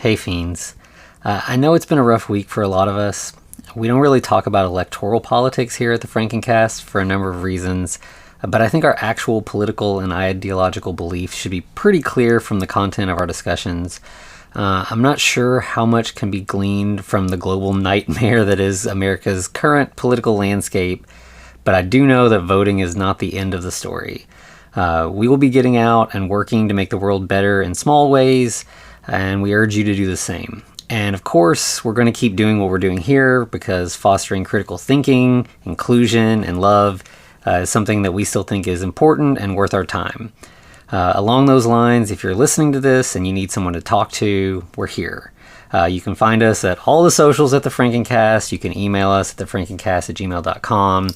Hey, Fiends. I know it's been a rough week for a lot of us. We don't really talk about electoral politics here at the Frankencast for a number of reasons, but I think our actual political and ideological beliefs should be pretty clear from the content of our discussions. I'm not sure how much can be gleaned from the global nightmare that is America's current political landscape, but I do know that voting is not the end of the story. We will be getting out and working to make the world better in small ways, and we urge you to do the same. And of course, we're going to keep doing what we're doing here because fostering critical thinking, inclusion, and love is something that we still think is important and worth our time. Along those lines, if you're listening to this and you need someone to talk to, we're here. You can find us at all the socials at the Frankencast. You can email us at thefrankencast@gmail.com.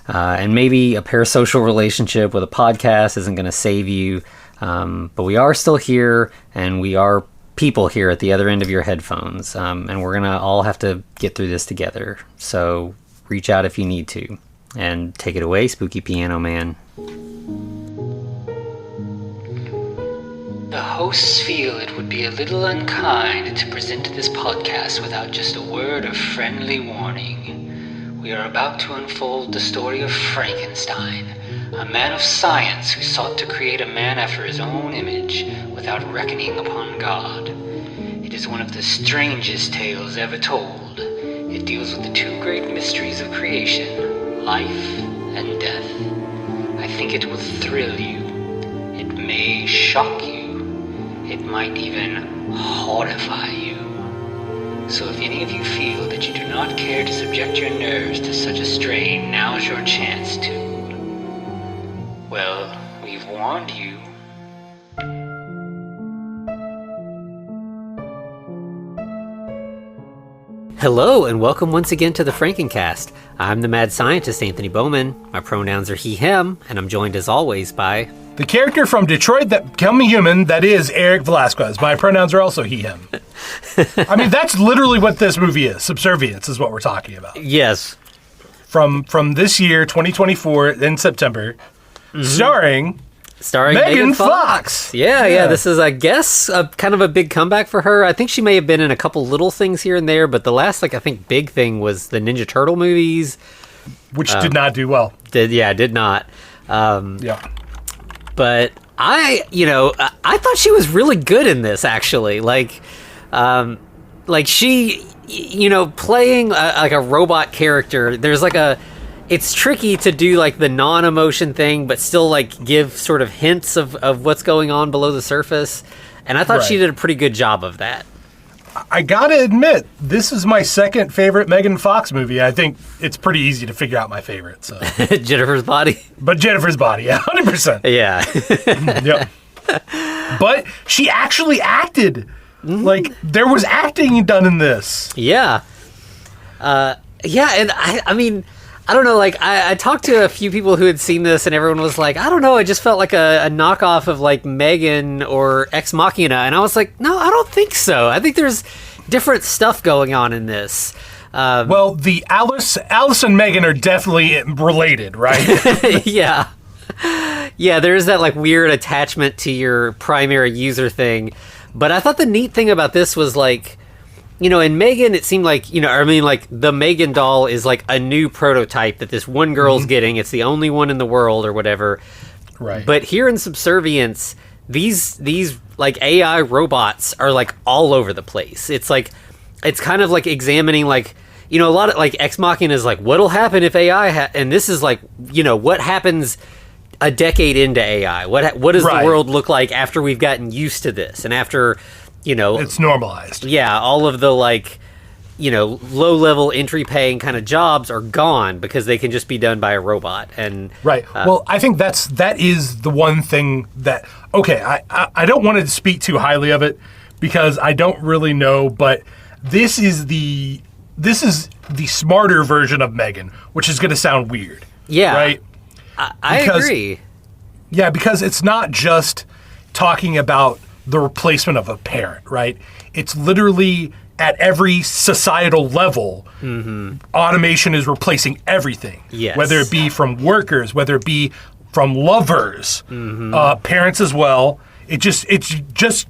And maybe a parasocial relationship with a podcast isn't going to save you. But we are still here, and we are people here at the other end of your headphones. And we're going to all have to get through this together. So reach out if you need to. And take it away, Spooky Piano Man. The hosts feel it would be a little unkind to present this podcast without just a word of friendly warning. We are about to unfold the story of Frankenstein, a man of science who sought to create a man after his own image without reckoning upon God. It is one of the strangest tales ever told. It deals with the two great mysteries of creation, life and death. I think it will thrill you. It may shock you. It might even horrify you. So if any of you feel that you do not care to subject your nerves to such a strain, now's your chance to. Well, we've warned you. Hello, and welcome once again to the Frankencast. I'm the mad scientist, Anthony Bowman. My pronouns are he, him, and I'm joined as always by... the character from Detroit that became a human, that is Eric Velasquez. My pronouns are also he, him. I mean, that's literally what this movie is. Subservience is what we're talking about. Yes. From this year, 2024, in September, starring Megan Fox. Yeah. This is, I guess, kind of a big comeback for her. I think she may have been in a couple little things here and there, but the last, I think, big thing was the Ninja Turtle movies. Which did not do well. Did not. But I thought she was really good in this, actually. She, playing a robot character, there's it's tricky to do the non-emotion thing, but still give sort of hints of what's going on below the surface. And I thought she did a pretty good job of that. I gotta admit, this is my second favorite Megan Fox movie. I think it's pretty easy to figure out my favorite. So Jennifer's Body? But Jennifer's Body, yeah, 100%. Yeah. Yep. But she actually acted. There was acting done in this. Yeah. And I mean, I don't know, I talked to a few people who had seen this, and everyone was like, I don't know, it just felt like a knockoff of, Megan or Ex Machina, and I was like, no, I don't think so. I think there's different stuff going on in this. Well, the Alice and Megan are definitely related, right? Yeah. Yeah, there is that, weird attachment to your primary user thing, but I thought the neat thing about this was, in Megan, it seemed the Megan doll is a new prototype that this one girl's getting. It's the only one in the world or whatever. Right. But here in Subservience, these AI robots are all over the place. It's it's kind of examining a lot of Ex Machina is what'll happen if AI and this is what happens a decade into AI. What does the world look like after we've gotten used to this and after it's normalized. Yeah, all of the low-level entry-paying kind of jobs are gone because they can just be done by a robot. And right. Well, I think that is the one thing that. Okay, I don't want to speak too highly of it because I don't really know, but this is the smarter version of Megan, which is going to sound weird. Yeah. Right. I agree. Yeah, because it's not just talking about the replacement of a parent, right? It's literally at every societal level, automation is replacing everything. Yes. Whether it be from workers, whether it be from lovers, parents as well. It's just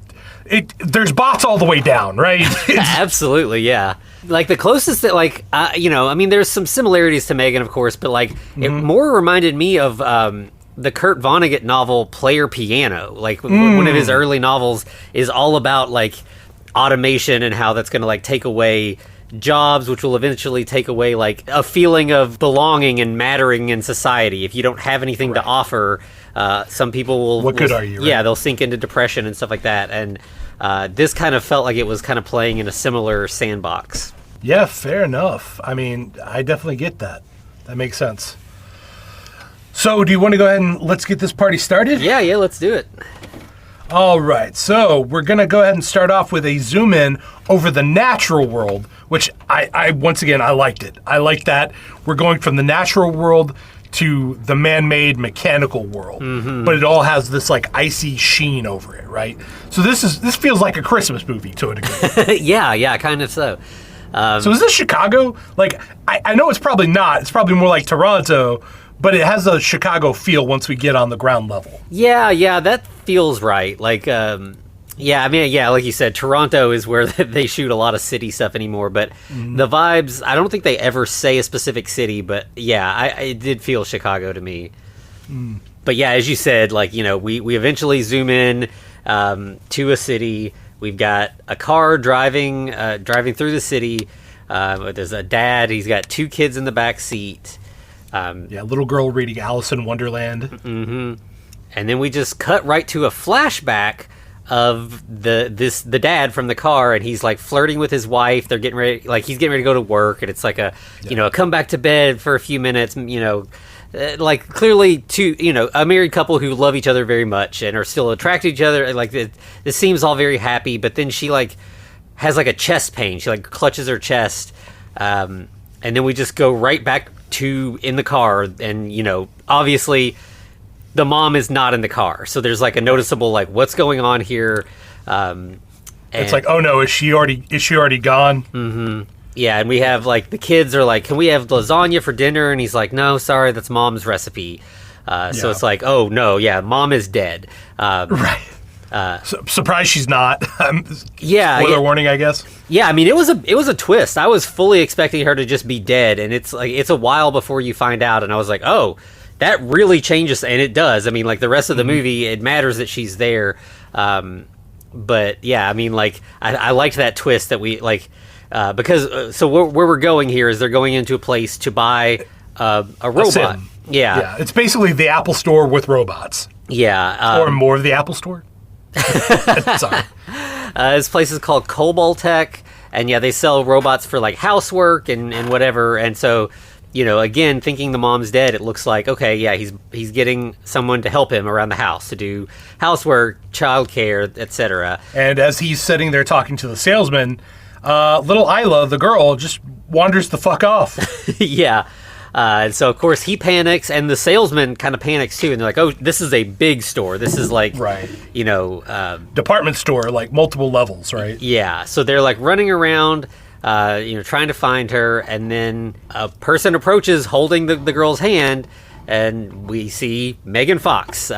there's bots all the way down, right? Absolutely, yeah. Like the closest that, like, I mean, there's some similarities to Megan, of course, but like it more reminded me of the Kurt Vonnegut novel Player Piano. Like one of his early novels is all about like automation and how that's going to like take away jobs, which will eventually take away like a feeling of belonging and mattering in society. If you don't have anything to offer, some people will... What good are you? Right? Yeah, they'll sink into depression and stuff like that. And this kind of felt like it was kind of playing in a similar sandbox. Yeah, fair enough. I mean, I definitely get that. That makes sense. So, do you want to go ahead and let's get this party started? Yeah, let's do it. All right, so we're going to go ahead and start off with a zoom in over the natural world, which I once again, I liked it. I like that we're going from the natural world to the man-made mechanical world, but it all has this like icy sheen over it, right? So this feels like a Christmas movie to a degree. yeah, kind of so. So is this Chicago? Like, I know it's probably not. It's probably more like Toronto, but it has a Chicago feel once we get on the ground level. Yeah, that feels right. Like, like you said, Toronto is where they shoot a lot of city stuff anymore, but the vibes, I don't think they ever say a specific city, but yeah, it did feel Chicago to me. But yeah, as you said, like, you know, we eventually zoom in to a city. We've got a car driving through the city. There's a dad. He's got two kids in the back seat. Little girl reading Alice in Wonderland. And then we just cut right to a flashback of the dad from the car, and he's like flirting with his wife. They're getting ready, like he's getting ready to go to work, and it's like a come back to bed for a few minutes. Like clearly a married couple who love each other very much and are still attracted to each other. Like this seems all very happy, but then she like has like a chest pain. She like clutches her chest, and then we just go right back to in the car, and obviously the mom is not in the car, so there's like a noticeable like what's going on here. It's like, oh no, is she already gone? Yeah, and we have like the kids are like, can we have lasagna for dinner? And he's like, no, sorry, that's mom's recipe. So it's like, oh no, yeah, mom is dead. Right. Surprised she's not. Spoiler warning, I guess. Yeah, I mean, it was a twist. I was fully expecting her to just be dead, and it's a while before you find out, and I was like, oh, that really changes, and it does. I mean, like the rest of the movie, it matters that she's there. But yeah, I mean, like I liked that twist that we like because where we're going here is they're going into a place to buy a robot. Yeah, it's basically the Apple Store with robots. Yeah, or more of the Apple Store. Sorry. This place is called Cobaltech, and yeah, they sell robots for like housework and whatever. And so, again, thinking the mom's dead, it looks like, okay, yeah, he's getting someone to help him around the house to do housework, childcare, etc. And as he's sitting there talking to the salesman, little Isla, the girl, just wanders the fuck off. Yeah. And so, of course, he panics, and the salesman kind of panics, too. And they're like, oh, this is a big store. This is like, right. Department store, like multiple levels, right? Yeah. So they're like running around, trying to find her. And then a person approaches holding the girl's hand, and we see Megan Fox.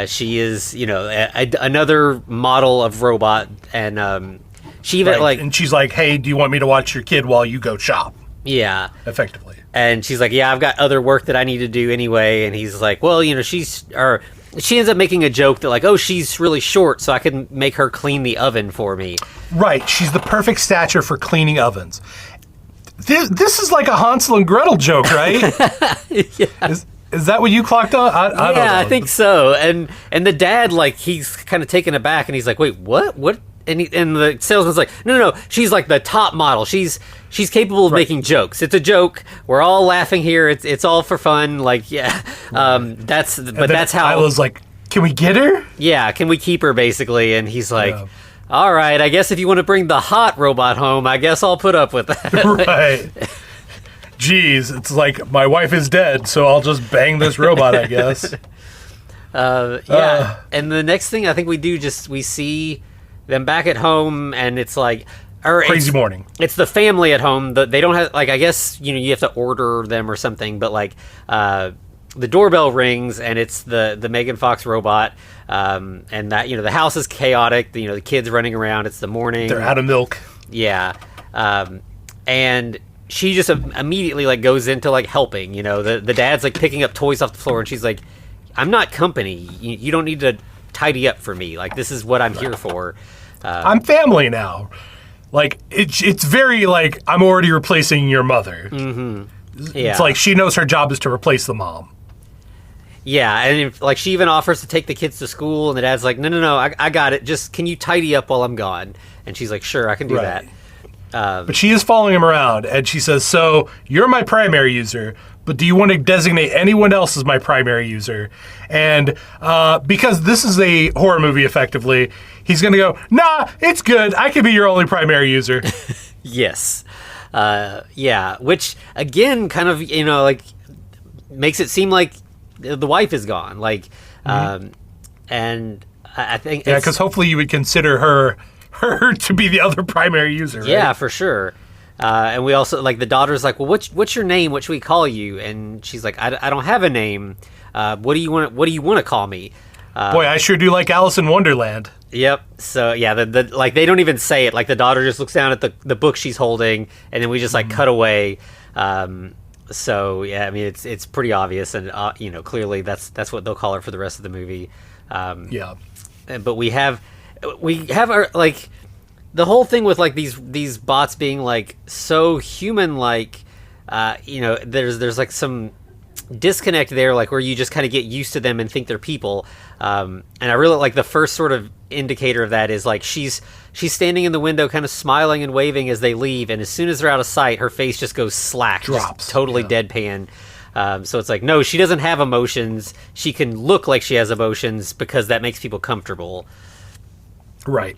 She is, another model of robot. And she even and she's like, hey, do you want me to watch your kid while you go shop? Yeah. Effectively. And she's like, yeah, I've got other work that I need to do anyway. And he's like, well, she ends up making a joke that like, oh, she's really short, so I can make her clean the oven for me. Right. She's the perfect stature for cleaning ovens. This is like a Hansel and Gretel joke, right? Yeah. Is that what you clocked on? I don't know. I think so. And the dad, like, he's kind of taken aback, and he's like, wait, what? What? And the salesman's like, no, she's like the top model. She's capable of making jokes. It's a joke. We're all laughing here. It's all for fun. Like, yeah, that's how. Isla's like, can we get her? Yeah, can we keep her basically? And he's like, all right, I guess if you want to bring the hot robot home, I guess I'll put up with that. Right. Jeez, it's like my wife is dead, so I'll just bang this robot, I guess. Yeah. And the next thing I think we do, we see them back at home, and it's like crazy morning. It's the family at home. They don't have, like, I guess you have to order them or something, but like the doorbell rings, and it's the Megan Fox robot, and that the house is chaotic. The kids running around. It's the morning. They're out of milk. Yeah, and she just immediately like goes into like helping. The dad's like picking up toys off the floor, and she's like, "I'm not company. You don't need to tidy up for me. Like, this is what I'm here for. I'm family now." Like, it's very like, I'm already replacing your mother. Mm-hmm. Yeah. It's like she knows her job is to replace the mom. Yeah, and like she even offers to take the kids to school, and the dad's like, no, I got it. Just, can you tidy up while I'm gone? And she's like, sure, I can do that. But she is following him around, and she says, so you're my primary user, but do you want to designate anyone else as my primary user? And because this is a horror movie, effectively, he's going to go, nah, it's good. I can be your only primary user. Yes. Yeah, which, again, kind of, like, makes it seem like the wife is gone. Like, and I think... Yeah, because hopefully you would consider her to be the other primary user, right? Yeah, for sure. And we also, like, the daughter's like, well, what's your name? What should we call you? And she's like, I don't have a name. What do you want to call me? Boy, I sure do like Alice in Wonderland. Yep. So yeah, the like they don't even say it. Like the daughter just looks down at the book she's holding, and then we just like cut away. So yeah, I mean it's pretty obvious, and clearly that's what they'll call her for the rest of the movie. Yeah. But we have our like the whole thing with like these bots being like so human like. There's like some disconnect there, like where you just kind of get used to them and think they're people. And I really like the first sort of indicator of that is like she's standing in the window kind of smiling and waving as they leave, and as soon as they're out of sight, her face just goes slack, drops, totally deadpan. So it's like, no, she doesn't have emotions. She can look like she has emotions because that makes people comfortable. Right.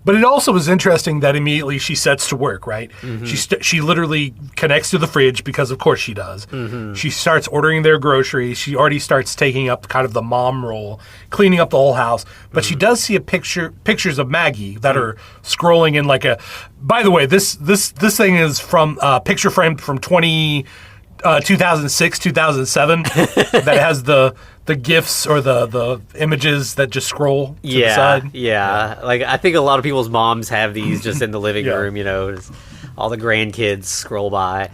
But it also was interesting that immediately she sets to work, right? Mm-hmm. She literally connects to the fridge because, of course, she does. Mm-hmm. She starts ordering their groceries. She already starts taking up kind of the mom role, cleaning up the whole house. But she does see pictures of Maggie that are scrolling in like a. By the way, this thing is from picture frame from 2006, 2007 that has the GIFs or the images that just scroll to the side. Yeah. Like, I think a lot of people's moms have these just in the living room, just all the grandkids scroll by.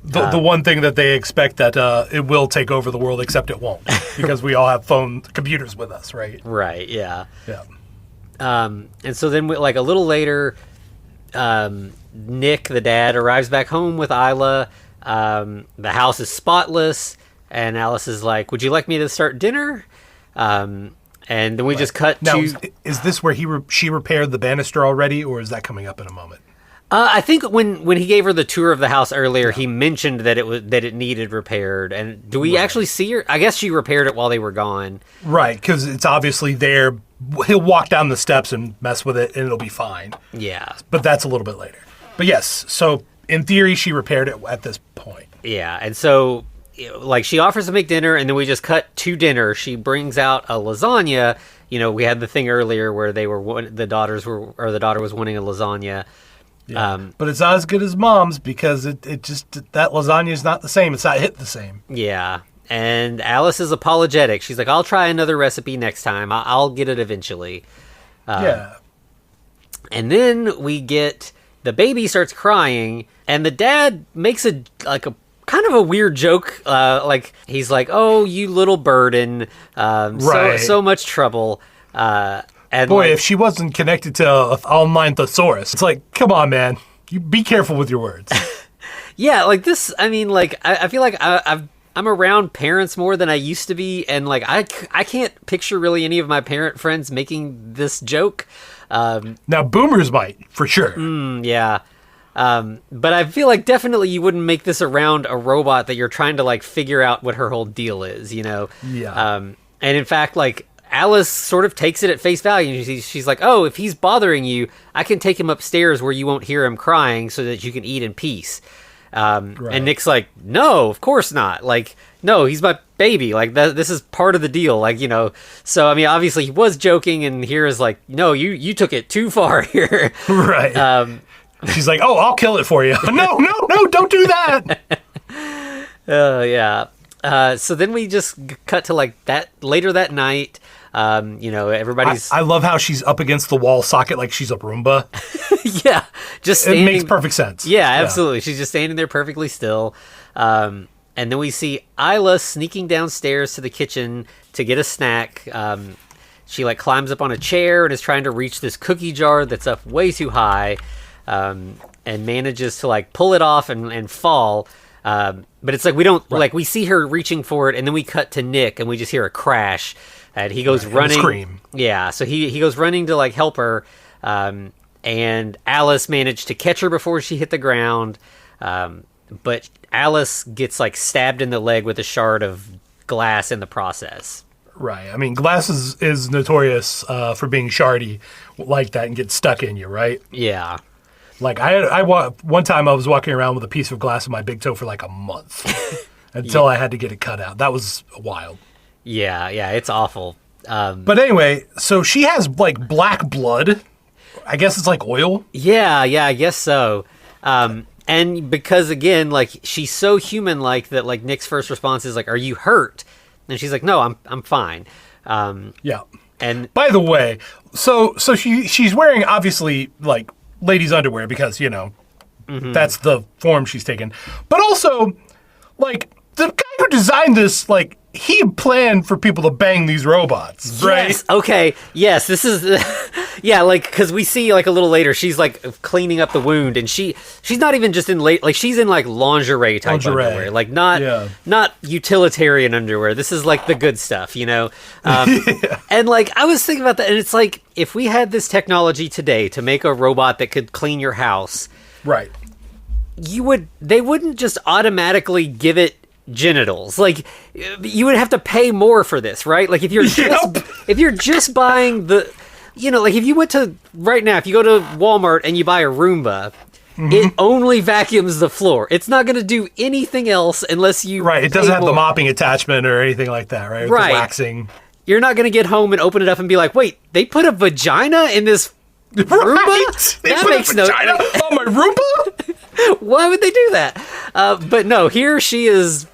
The one thing that they expect that it will take over the world, except it won't, because we all have computers with us, right? Right, yeah. Yeah. And so then, like, a little later, Nick, the dad, arrives back home with Isla. The house is spotless, and Alice is like, would you like me to start dinner? And then we just cut now, to... Is this where she repaired the banister already, or is that coming up in a moment? I think when he gave her the tour of the house earlier, he mentioned that it needed repaired. And do we actually see her? I guess she repaired it while they were gone. Right, because it's obviously there. He'll walk down the steps and mess with it, and it'll be fine. Yeah. But that's a little bit later. But yes, so in theory, she repaired it at this point. Yeah, and so, like, she offers to make dinner, and then we just cut to dinner. She brings out a lasagna. We had the thing earlier where the daughter was wanting a lasagna. Yeah. But it's not as good as mom's because it just, that lasagna is not the same. It's not hit the same. Yeah. And Alice is apologetic. She's like, I'll try another recipe next time. I'll get it eventually. Yeah. And then we get the baby starts crying, and the dad makes a kind of a weird joke. Like, he's like, oh, you little burden. Right. So much trouble. And boy, if she wasn't connected to an online thesaurus, it's like, come on, man. You be careful with your words. Yeah, like this, I mean, like, I feel like I'm around parents more than I used to be, and like I can't picture really any of my parent friends making this joke. Now, boomers might, for sure. Yeah. But I feel like definitely you wouldn't make this around a robot that you're trying to like figure out what her whole deal is, Yeah. And in fact, like, Alice sort of takes it at face value. She's like, oh, if he's bothering you, I can take him upstairs where you won't hear him crying so that you can eat in peace. Right. And Nick's like, no, of course not. Like, no, he's my baby. Like, this is part of the deal. Like, so, I mean, obviously he was joking, and here is like, no, you took it too far here. Right. She's like, oh, I'll kill it for you. No, don't do that. Yeah. So then we just cut to like that later that night. Everybody's I love how she's up against the wall socket like she's a Roomba. yeah, just standing. It makes perfect sense. Yeah, absolutely. Yeah. She's just standing there perfectly still. And then we see Isla sneaking downstairs to the kitchen to get a snack. She like climbs up on a chair and is trying to reach this cookie jar that's up way too high, and manages to like pull it off and fall. But it's like we don't like we see her reaching for it, and then we cut to Nick and we just hear a crash. And he goes running. And scream. Yeah, so he goes running to like help her, and Alice managed to catch her before she hit the ground. But Alice gets like stabbed in the leg with a shard of glass in the process. Right. I mean, glass is notorious for being shardy like that and get stuck in you, right? Yeah. Like one time I was walking around with a piece of glass in my big toe for like a month until I had to get it cut out. That was wild. Yeah, it's awful. But anyway, so she has like black blood. I guess it's like oil. Yeah, I guess so. And because again, like she's so human-like that like Nick's first response is like, "Are you hurt?" And she's like, "No, I'm fine." Yeah. And by the way, so she's wearing obviously like ladies' underwear because that's the form she's taken. But also, like the guy who designed this, like he planned for people to bang these robots, right? Yes. Okay. Yes. This is. Yeah. Like because we see like a little later, she's like cleaning up the wound, and she's not even just in like she's in like lingerie type underwear, like not utilitarian underwear. This is like the good stuff, Yeah. And like I was thinking about that, and it's like if we had this technology today to make a robot that could clean your house, right? They wouldn't just automatically give it genitals. Like you would have to pay more for this, right? Like if you're just buying the, like if you went to right now, if you go to Walmart and you buy a Roomba, it only vacuums the floor. It's not going to do anything else unless you It doesn't have the mopping attachment or anything like that, right? Right. The waxing. You're not going to get home and open it up and be like, wait, they put a vagina in this Roomba? Right. They that put makes a vagina on my Roomba? Why would they do that? But no, here she is,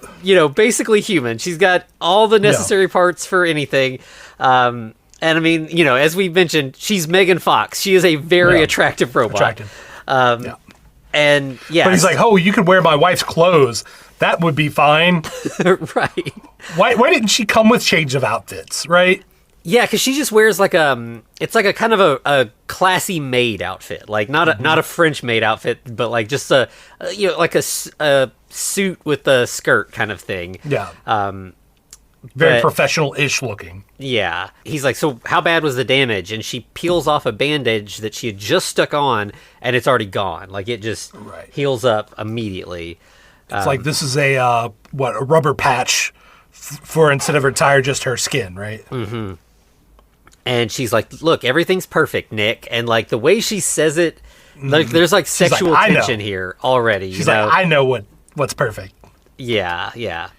basically human. She's got all the necessary parts for anything. And I mean, as we mentioned, she's Megan Fox. She is a very attractive robot. And But he's like, oh, you could wear my wife's clothes. That would be fine. Right. Why didn't she come with change of outfits, right? Yeah, because she just wears like it's like a kind of a classy maid outfit, like not a French maid outfit, but like just like a suit with a skirt kind of thing. Yeah. Very professional-ish looking. Yeah. He's like, so how bad was the damage? And she peels off a bandage that she had just stuck on, and it's already gone. Like it just heals up immediately. It's like this is a rubber patch for instead of her tire, just her skin, right? Mm-hmm. And she's like, look, everything's perfect, Nick. And like the way she says it, like there's like sexual tension here already. She's like, I know what's perfect. Yeah.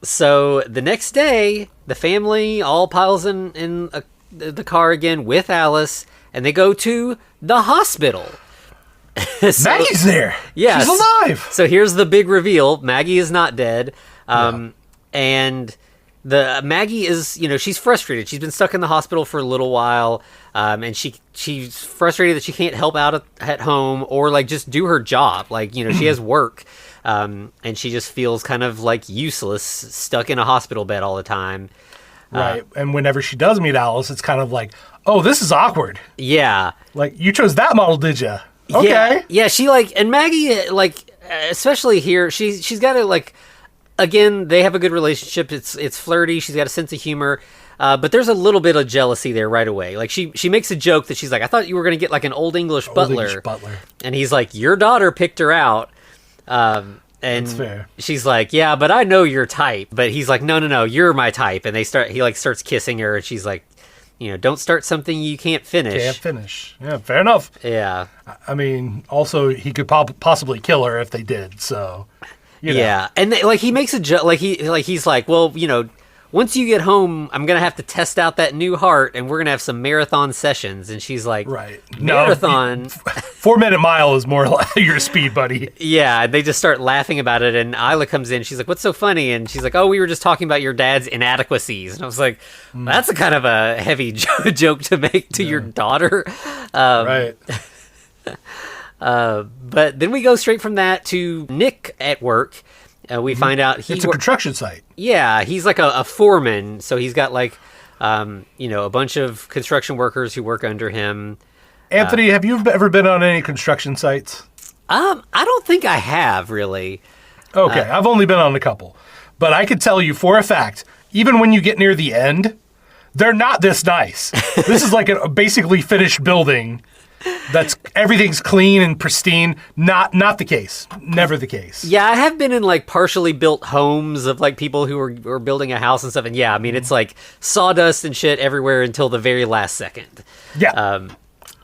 So the next day, the family all piles in the car again with Alice, and they go to the hospital. Maggie's there. Yeah. She's alive. So here's the big reveal. Maggie is not dead. And Maggie is, she's frustrated. She's been stuck in the hospital for a little while, and she's frustrated that she can't help out at home or like just do her job. Like, she has work, and she just feels kind of like useless, stuck in a hospital bed all the time. Right, and whenever she does meet Alice, it's kind of like, oh, this is awkward. Yeah. Like, you chose that model, did you? Okay. Yeah, she and Maggie, like, especially here, she's got to like. Again, they have a good relationship. It's flirty. She's got a sense of humor, but there's a little bit of jealousy there right away. Like she makes a joke that she's like, "I thought you were going to get like an old English butler," and he's like, "Your daughter picked her out." And that's fair. She's like, "Yeah, but I know your type." But he's like, "No, you're my type." And he starts kissing her, and she's like, "Don't start something you can't finish." Can't finish. Yeah, fair enough. Yeah. I mean, also he could possibly kill her if they did. So. Yeah, and he makes a joke. He's like, well, once you get home, I'm going to have to test out that new heart, and we're going to have some marathon sessions. And she's like, Right. Marathon? No, 4-minute mile is more like your speed, buddy. Yeah, they just start laughing about it, and Isla comes in. She's like, what's so funny? And she's like, oh, we were just talking about your dad's inadequacies. And I was like, that's a kind of a heavy joke to make to your daughter. Right. But then we go straight from that to Nick at work. We find out It's a construction site. Yeah, he's like a foreman, so he's got like, a bunch of construction workers who work under him. Anthony, have you ever been on any construction sites? I don't think I have, really. Okay, I've only been on a couple. But I could tell you for a fact, even when you get near the end, they're not this nice. This is like a basically finished building everything's clean and pristine. Not the case. Never the case. Yeah, I have been in like partially built homes of like people who are building a house and stuff. And yeah, I mean, it's like sawdust and shit everywhere until the very last second. Yeah.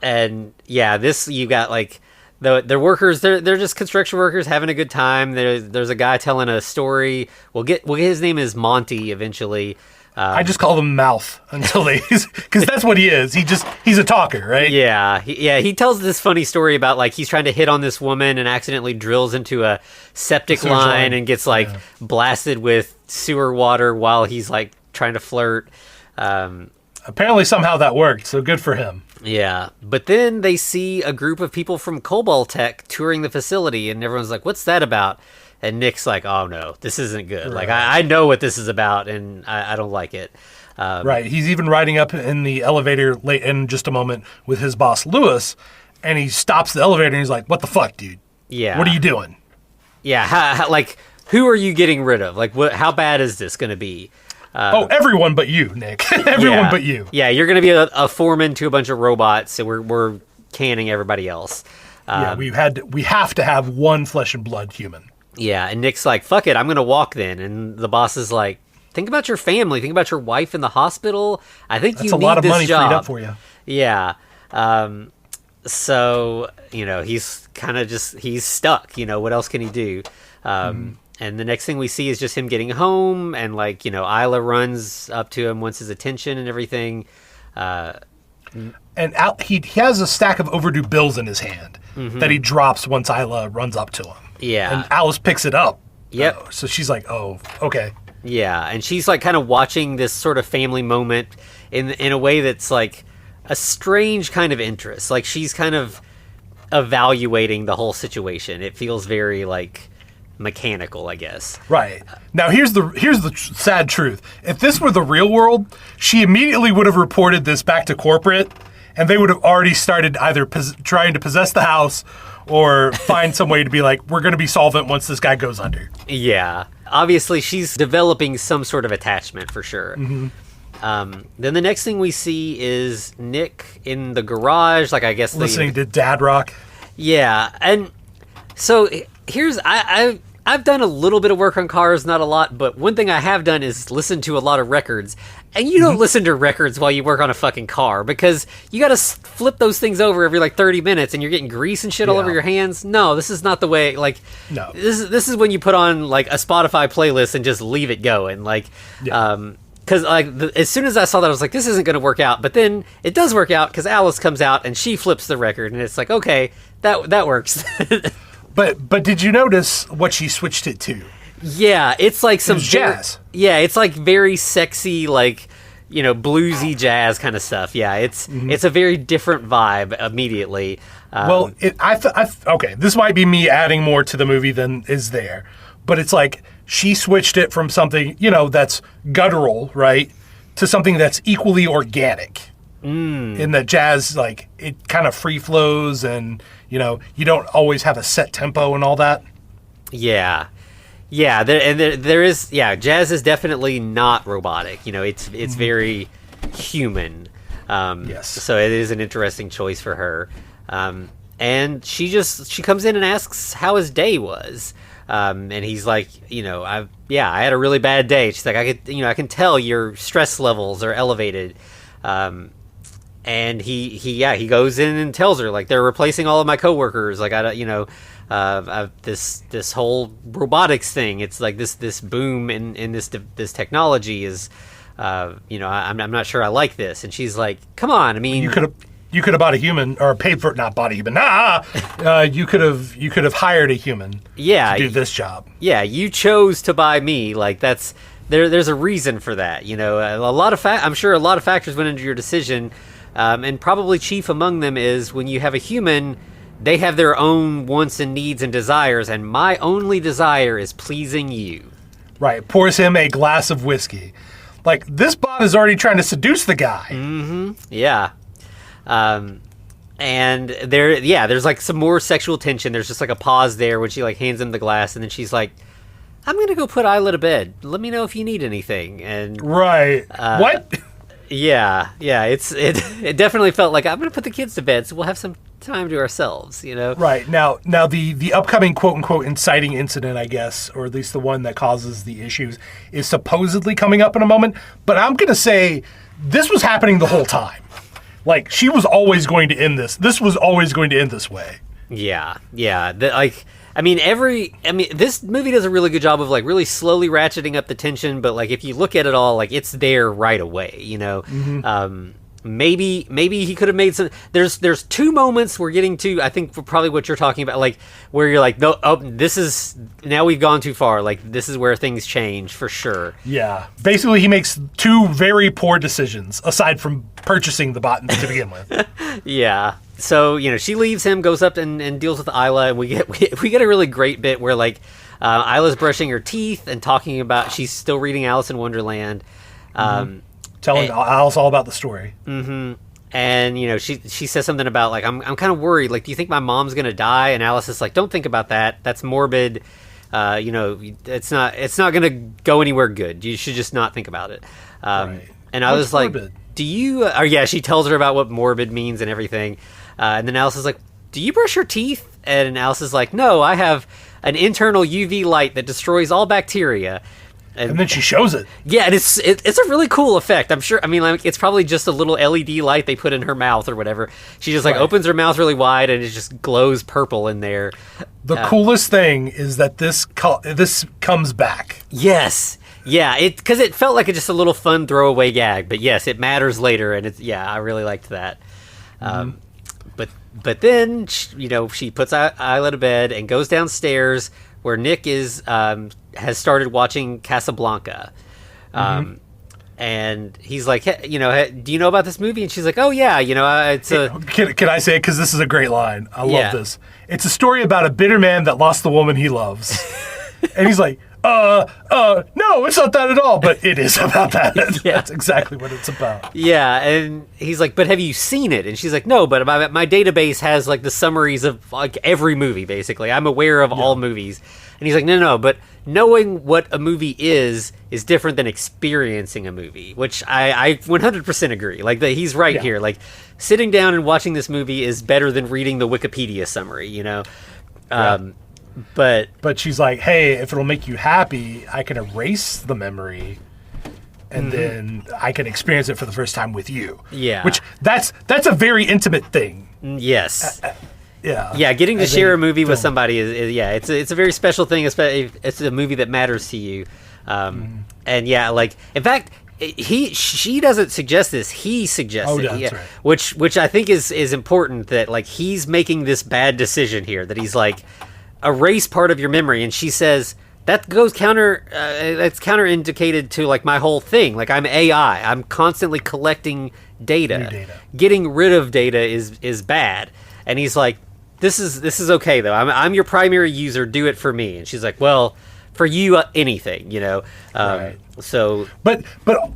And yeah, this, you got like the workers, they're just construction workers having a good time. There's a guy telling a story. We'll get his name is Monty eventually. I just call him Mouth until because that's what he is. He's a talker, right? Yeah. He tells this funny story about like he's trying to hit on this woman and accidentally drills into a septic line and gets like blasted with sewer water while he's like trying to flirt. Apparently somehow that worked, so good for him. Yeah, but then they see a group of people from Cobalt Tech touring the facility, and everyone's like, what's that about? And Nick's like, oh no, this isn't good. Right. Like, I know what this is about, and I don't like it. Right, he's even riding up in the elevator late in just a moment with his boss, Lewis, and he stops the elevator, and he's like, what the fuck, dude? Yeah. What are you doing? Yeah, like, who are you getting rid of? Like, how bad is this going to be? Everyone but you, Nick. Everyone but you. Yeah, you're going to be a foreman to a bunch of robots, so we're canning everybody else. We have to have one flesh and blood human. Yeah, and Nick's like, fuck it, I'm going to walk then. And the boss is like, think about your family. Think about your wife in the hospital. I think That's you a need lot of this money job. freed up for you. Yeah. So, he's kind of he's stuck. What else can he do? And the next thing we see is just him getting home, and like, Isla runs up to him, wants his attention and everything. And he has a stack of overdue bills in his hand that he drops once Isla runs up to him. Yeah. And Alice picks it up. Yep. So she's like, oh, okay. Yeah, and she's like kind of watching this sort of family moment in a way that's like a strange kind of interest. Like she's kind of evaluating the whole situation. It feels very like mechanical, I guess. Right. Now here's the sad truth. If this were the real world, she immediately would have reported this back to corporate, and they would have already started either trying to possess the house or find some way to be like, we're going to be solvent once this guy goes under. Yeah. Obviously, she's developing some sort of attachment for sure. Then the next thing we see is Nick in the garage, like I guess listening to dad rock. Yeah, and so here's I've done a little bit of work on cars, not a lot, but one thing I have done is listen to a lot of records. And you don't listen to records while you work on a fucking car, because you got to flip those things over every like 30 minutes and you're getting grease and shit all over your hands. No, this is not the way. Like, no. This is when you put on like a Spotify playlist and just leave it going. Like, because like as soon as I saw that, I was like, this isn't going to work out. But then it does work out because Alice comes out and she flips the record, and it's like, okay, that works. But did you notice what she switched it to? Yeah, it's like some jazz. It's like very sexy, like, bluesy jazz kind of stuff. Yeah, it's a very different vibe immediately. Okay, this might be me adding more to the movie than is there, but it's like she switched it from something that's guttural, right, to something that's equally organic. In that jazz, like, it kind of free flows, and you don't always have a set tempo and all that. Yeah. Yeah, there is. Yeah, jazz is definitely not robotic. It's very human. Yes. So it is an interesting choice for her. And she comes in and asks how his day was. And he's like, I had a really bad day. She's like, I can tell your stress levels are elevated. and he goes in and tells her, like, they're replacing all of my coworkers. Like, this whole robotics thing. It's like this boom in this technology is, I'm not sure I like this. And she's like, come on, I mean, you could have bought a human, or paid for it, not bought a human. You could have hired a human. To do this job. Yeah, you chose to buy me. Like, there's a reason for that. I'm sure a lot of factors went into your decision, and probably chief among them is when you have a human, they have their own wants and needs and desires, and my only desire is pleasing you. Right. Pours him a glass of whiskey. Like, this bot is already trying to seduce the guy. Mm-hmm. Yeah. And there's like some more sexual tension. There's just like a pause there when she like hands him the glass, and then she's like, I'm gonna go put Isla to bed. Let me know if you need anything. And right. What? Yeah. It definitely felt like I'm gonna put the kids to bed, so we'll have some time to ourselves. Right. Now the upcoming quote unquote inciting incident, I guess, or at least the one that causes the issues, is supposedly coming up in a moment. But I'm gonna say this was happening the whole time. Like, she was always going to end this. This was always going to end this way. Yeah. This movie does a really good job of like really slowly ratcheting up the tension, but like if you look at it all, like it's there right away. Mm-hmm. Maybe he could have made some. There's two moments we're getting to. I think probably what you're talking about, like where you're like, no, this is now we've gone too far. Like this is where things change for sure. Yeah, basically he makes two very poor decisions aside from purchasing the bot to begin with. Yeah. So she leaves him, goes up and deals with Isla, and we get a really great bit where like Isla's brushing her teeth and talking about she's still reading Alice in Wonderland. Telling Alice all about the story. Mm-hmm. And she says something about like I'm kind of worried. Like, do you think my mom's gonna die? And Alice is like, don't think about that. That's morbid. It's not gonna go anywhere good. You should just not think about it. Right. And I was like, do you? She tells her about what morbid means and everything. And then Alice is like, do you brush your teeth? And Alice is like, no, I have an internal UV light that destroys all bacteria. And then she shows it. Yeah, and it's a really cool effect. I'm sure. I mean, like, it's probably just a little LED light they put in her mouth or whatever. She just like opens her mouth really wide, and it just glows purple in there. The coolest thing is that this comes back. Yes. Yeah, because it felt like just a little fun throwaway gag, but yes, it matters later, and I really liked that. Mm-hmm. But then she puts Isla to bed and goes downstairs where Nick has started watching Casablanca. And he's like, hey, do you know about this movie? And she's like, oh yeah, it's a... Can I say it? Because this is a great line. I love this. It's a story about a bitter man that lost the woman he loves. And he's like, no, it's not that at all, but it is about that. Yeah. That's exactly what it's about. Yeah, and he's like, but have you seen it? And she's like, no, but my database has like the summaries of like every movie, basically. I'm aware of all movies. And he's like, no, but knowing what a movie is different than experiencing a movie, which I 100% agree. Like, he's right here. Like, sitting down and watching this movie is better than reading the Wikipedia summary, But she's like, hey, if it'll make you happy, I can erase the memory, and then I can experience it for the first time with you. Yeah. Which that's a very intimate thing. Yes. Yeah. Getting to share a movie with somebody is it's a very special thing, especially if it's a movie that matters to you. And like, in fact, she doesn't suggest this. He suggests it. That's right. Which I think is important, that like he's making this bad decision here, that he's like, erase part of your memory, and she says that goes that's counterindicated to like my whole thing. Like, I'm AI. I'm constantly collecting data. New data. Getting rid of data is bad. And he's like, this is okay though. I'm your primary user. Do it for me. And she's like, well, for you, anything, Right. So, but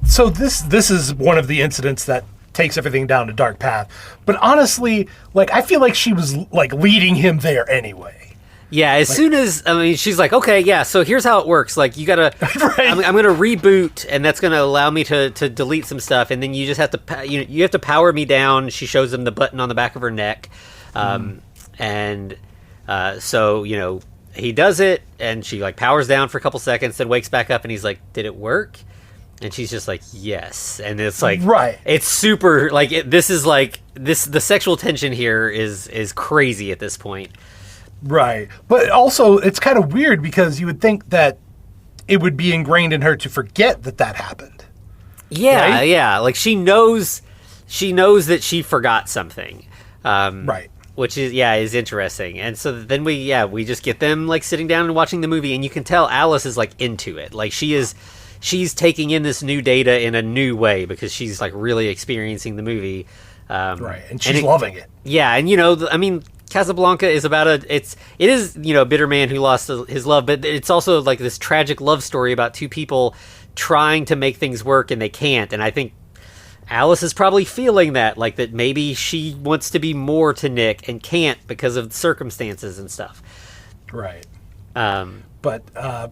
so this is one of the incidents that takes everything down a dark path. But honestly, like, I feel like she was like leading him there anyway. Yeah, as soon as, she's like, okay, yeah, so here's how it works. Like, you gotta, I'm going to reboot, and that's going to allow me to delete some stuff, and then you just have to, you have to power me down. She shows him the button on the back of her neck. So, he does it, and she, like, powers down for a couple seconds, then wakes back up, and he's like, did it work? And she's just like, yes. And it's like, Right. it's super, like, this is like, the sexual tension here is crazy at this point. Right. But also, it's kind of weird because you would think that it would be ingrained in her to forget that happened. Yeah, right? yeah. Like, she knows that she forgot something. Right. Which is interesting. And so then we just get them, like, sitting down and watching the movie, and you can tell Alice is, like, into it. Like, she's taking in this new data in a new way because she's, like, really experiencing the movie. Right, and she's loving it. Yeah, and, Casablanca is about it is, a bitter man who lost his love, but it's also, like, this tragic love story about two people trying to make things work and they can't. And I think Alice is probably feeling that, like, that maybe she wants to be more to Nick and can't because of circumstances and stuff. Right. But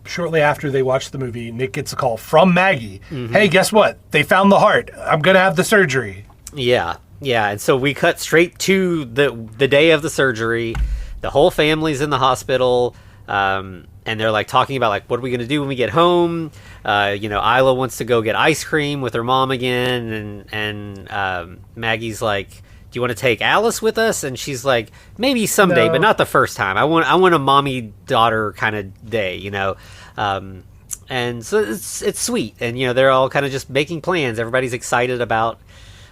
shortly after they watch the movie, Nick gets a call from Maggie. Mm-hmm. Hey, guess what? They found the heart. I'm going to have the surgery. Yeah. Yeah. And so we cut straight to the day of the surgery. The whole family's in the hospital. And they're, like, talking about, like, what are we going to do when we get home? Isla wants to go get ice cream with her mom again. And Maggie's like, do you want to take Alice with us? And she's like, maybe someday, but not the first time. I want a mommy-daughter kind of day, and so it's sweet. And, they're all kind of just making plans. Everybody's excited about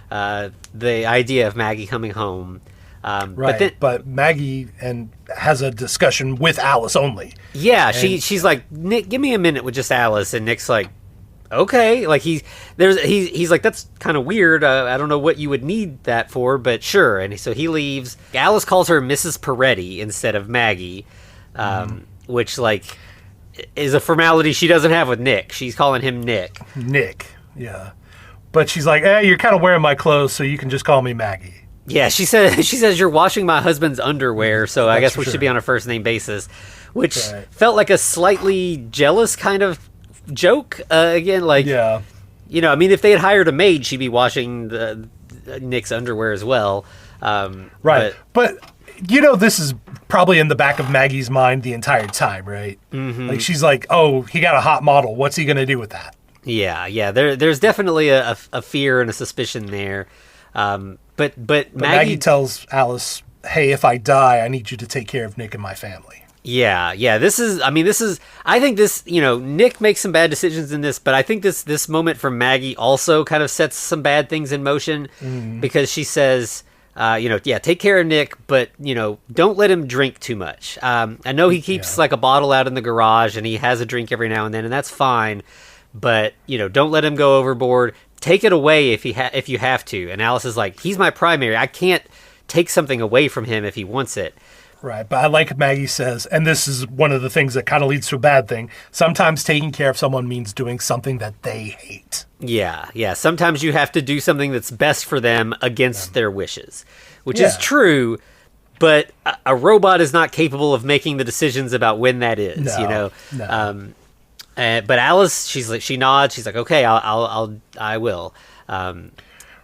the idea of Maggie coming home. Right, but Maggie has a discussion with Alice only. Yeah, she's like, Nick, give me a minute with just Alice, and Nick's like, okay, like he's like, that's kind of weird. I don't know what you would need that for, but sure. And so he leaves. Alice calls her Mrs. Peretti instead of Maggie, which, like, is a formality she doesn't have with Nick. She's calling him Nick. Nick, yeah, but she's like, you're kind of wearing my clothes, so you can just call me Maggie. Yeah, she says you're washing my husband's underwear, so I guess we should be on a first name basis, which felt like a slightly jealous kind of joke. Again, like, yeah, if they had hired a maid, she'd be washing Nick's underwear as well. Right, but this is probably in the back of Maggie's mind the entire time, right? Mm-hmm. Like, she's like, oh, he got a hot model. What's he gonna do with that? Yeah. There's definitely a fear and a suspicion there. But Maggie tells Alice, hey, if I die, I need you to take care of Nick and my family. Yeah. I think this, Nick makes some bad decisions in this, but I think this moment from Maggie also kind of sets some bad things in motion, because she says, take care of Nick, but, don't let him drink too much. I know he keeps like a bottle out in the garage and he has a drink every now and then, and that's fine, but, don't let him go overboard. Take it away if you have to. And Alice is like, he's my primary. I can't take something away from him if he wants it. Right, but I like Maggie says, and this is one of the things that kind of leads to a bad thing. Sometimes taking care of someone means doing something that they hate. Yeah. Sometimes you have to do something that's best for them against their wishes, which is true. But a robot is not capable of making the decisions about when that is. No. But Alice, she nods. She's like, okay, I will.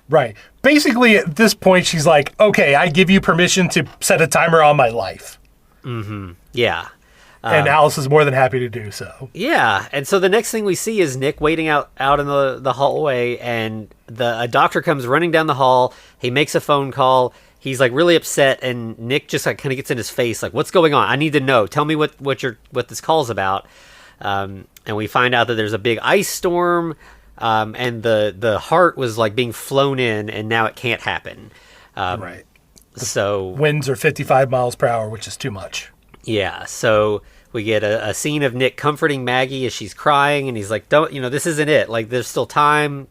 Right. Basically, at this point, she's like, okay, I give you permission to set a timer on my life. Mm-hmm. Yeah. And Alice is more than happy to do so. Yeah. And so the next thing we see is Nick waiting out in the hallway, and a doctor comes running down the hall. He makes a phone call. He's, like, really upset, and Nick just, like, kind of gets in his face, like, what's going on? I need to know. Tell me what this call's about. And we find out that there's a big ice storm, and the heart was, like, being flown in, and now it can't happen. Right. So winds are 55 miles per hour, which is too much. Yeah. So we get a scene of Nick comforting Maggie as she's crying, and he's like, "Don't, this isn't it. Like, there's still time.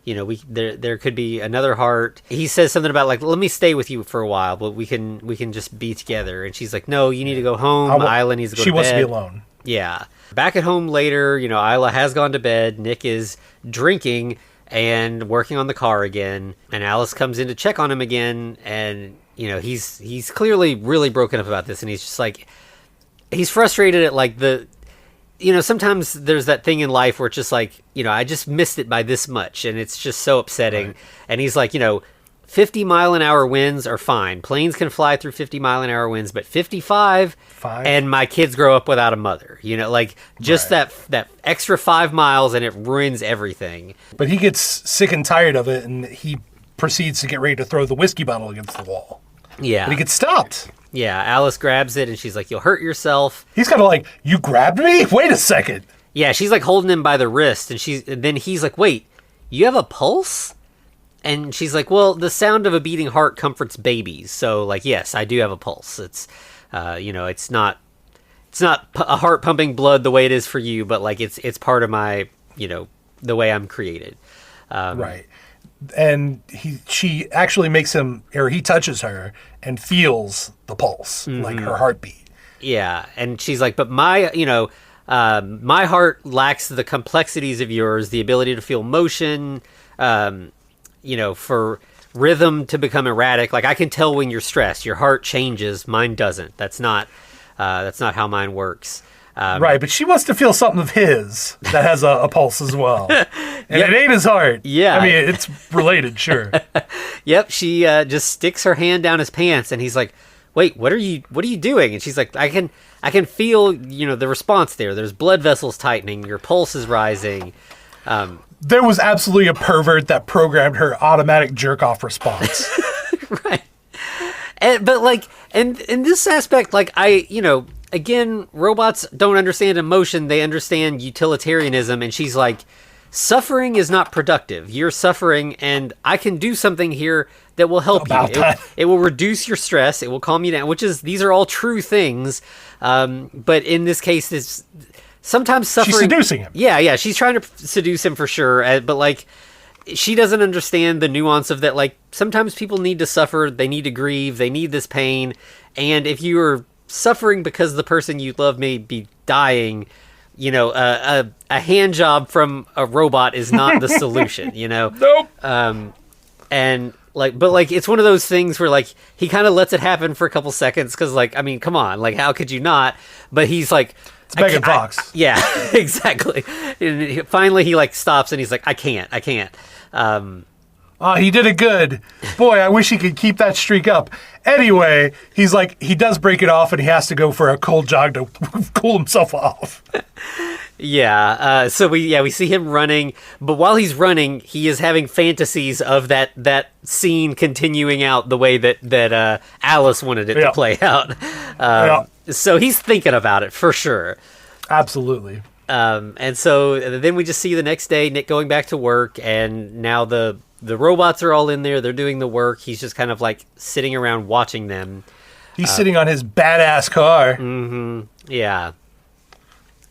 There could be another heart." He says something about, like, "Let me stay with you for a while, but we can just be together." And she's like, "No, you need to go home. Isla needs to go to bed." She wants to be alone. Yeah. Back at home later, Isla has gone to bed. Nick is drinking and working on the car again. And Alice comes in to check on him again. And, he's clearly really broken up about this. And he's just like, he's frustrated at, like, sometimes there's that thing in life where it's just like, I just missed it by this much. And it's just so upsetting. Right. And he's like, 50-mile-an-hour winds are fine. Planes can fly through 50-mile-an-hour winds, but 55, and my kids grow up without a mother. You know, like, just that extra 5 miles, and it ruins everything. But he gets sick and tired of it, and he proceeds to get ready to throw the whiskey bottle against the wall. Yeah. But he gets stopped. Yeah, Alice grabs it, and she's like, you'll hurt yourself. He's kind of like, you grabbed me? Wait a second. Yeah, she's like holding him by the wrist, and then he's like, wait, you have a pulse? And she's like, well, the sound of a beating heart comforts babies. So, like, yes, I do have a pulse. It's, it's not a heart pumping blood the way it is for you, but, like, it's part of my, the way I'm created. Right. And she actually makes him, or he touches her and feels the pulse, like her heartbeat. Yeah. And she's like, but my heart lacks the complexities of yours, the ability to feel motion, for rhythm to become erratic. Like, I can tell when you're stressed. Your heart changes. Mine doesn't. That's not how mine works. Right, but she wants to feel something of his that has a pulse as well. And it ain't his heart. Yeah. I mean, it's related, sure. Yep, she just sticks her hand down his pants, and he's like, wait, what are you doing? And she's like, I can feel, the response there. There's blood vessels tightening. Your pulse is rising. There was absolutely a pervert that programmed her automatic jerk-off response. Right. But, like, and in this aspect, like, again, robots don't understand emotion. They understand utilitarianism. And she's like, suffering is not productive. You're suffering, and I can do something here that will help you. It will reduce your stress. It will calm you down, these are all true things. But in this case, sometimes suffering... She's seducing him. Yeah, she's trying to seduce him for sure. But, like, she doesn't understand the nuance of that. Like, sometimes people need to suffer. They need to grieve. They need this pain. And if you are suffering because the person you love may be dying, a hand job from a robot is not the solution, Nope. And, like, but, like, it's one of those things where, like, he kind of lets it happen for a couple seconds because, like, I mean, come on. Like, how could you not? But he's like... It's Megan Fox. Yeah, exactly. And finally, he, like, stops and he's like, I can't. He did it good. Boy, I wish he could keep that streak up. Anyway, he's like, he does break it off and he has to go for a cold jog to cool himself off. Yeah. So we see him running, but while he's running, he is having fantasies of that scene continuing out the way that Alice wanted it to play out. So he's thinking about it for sure. Absolutely. And so then we just see the next day Nick going back to work, and now the robots are all in there. They're doing the work. He's just kind of like sitting around watching them. He's sitting on his badass car. Mm-hmm. Yeah.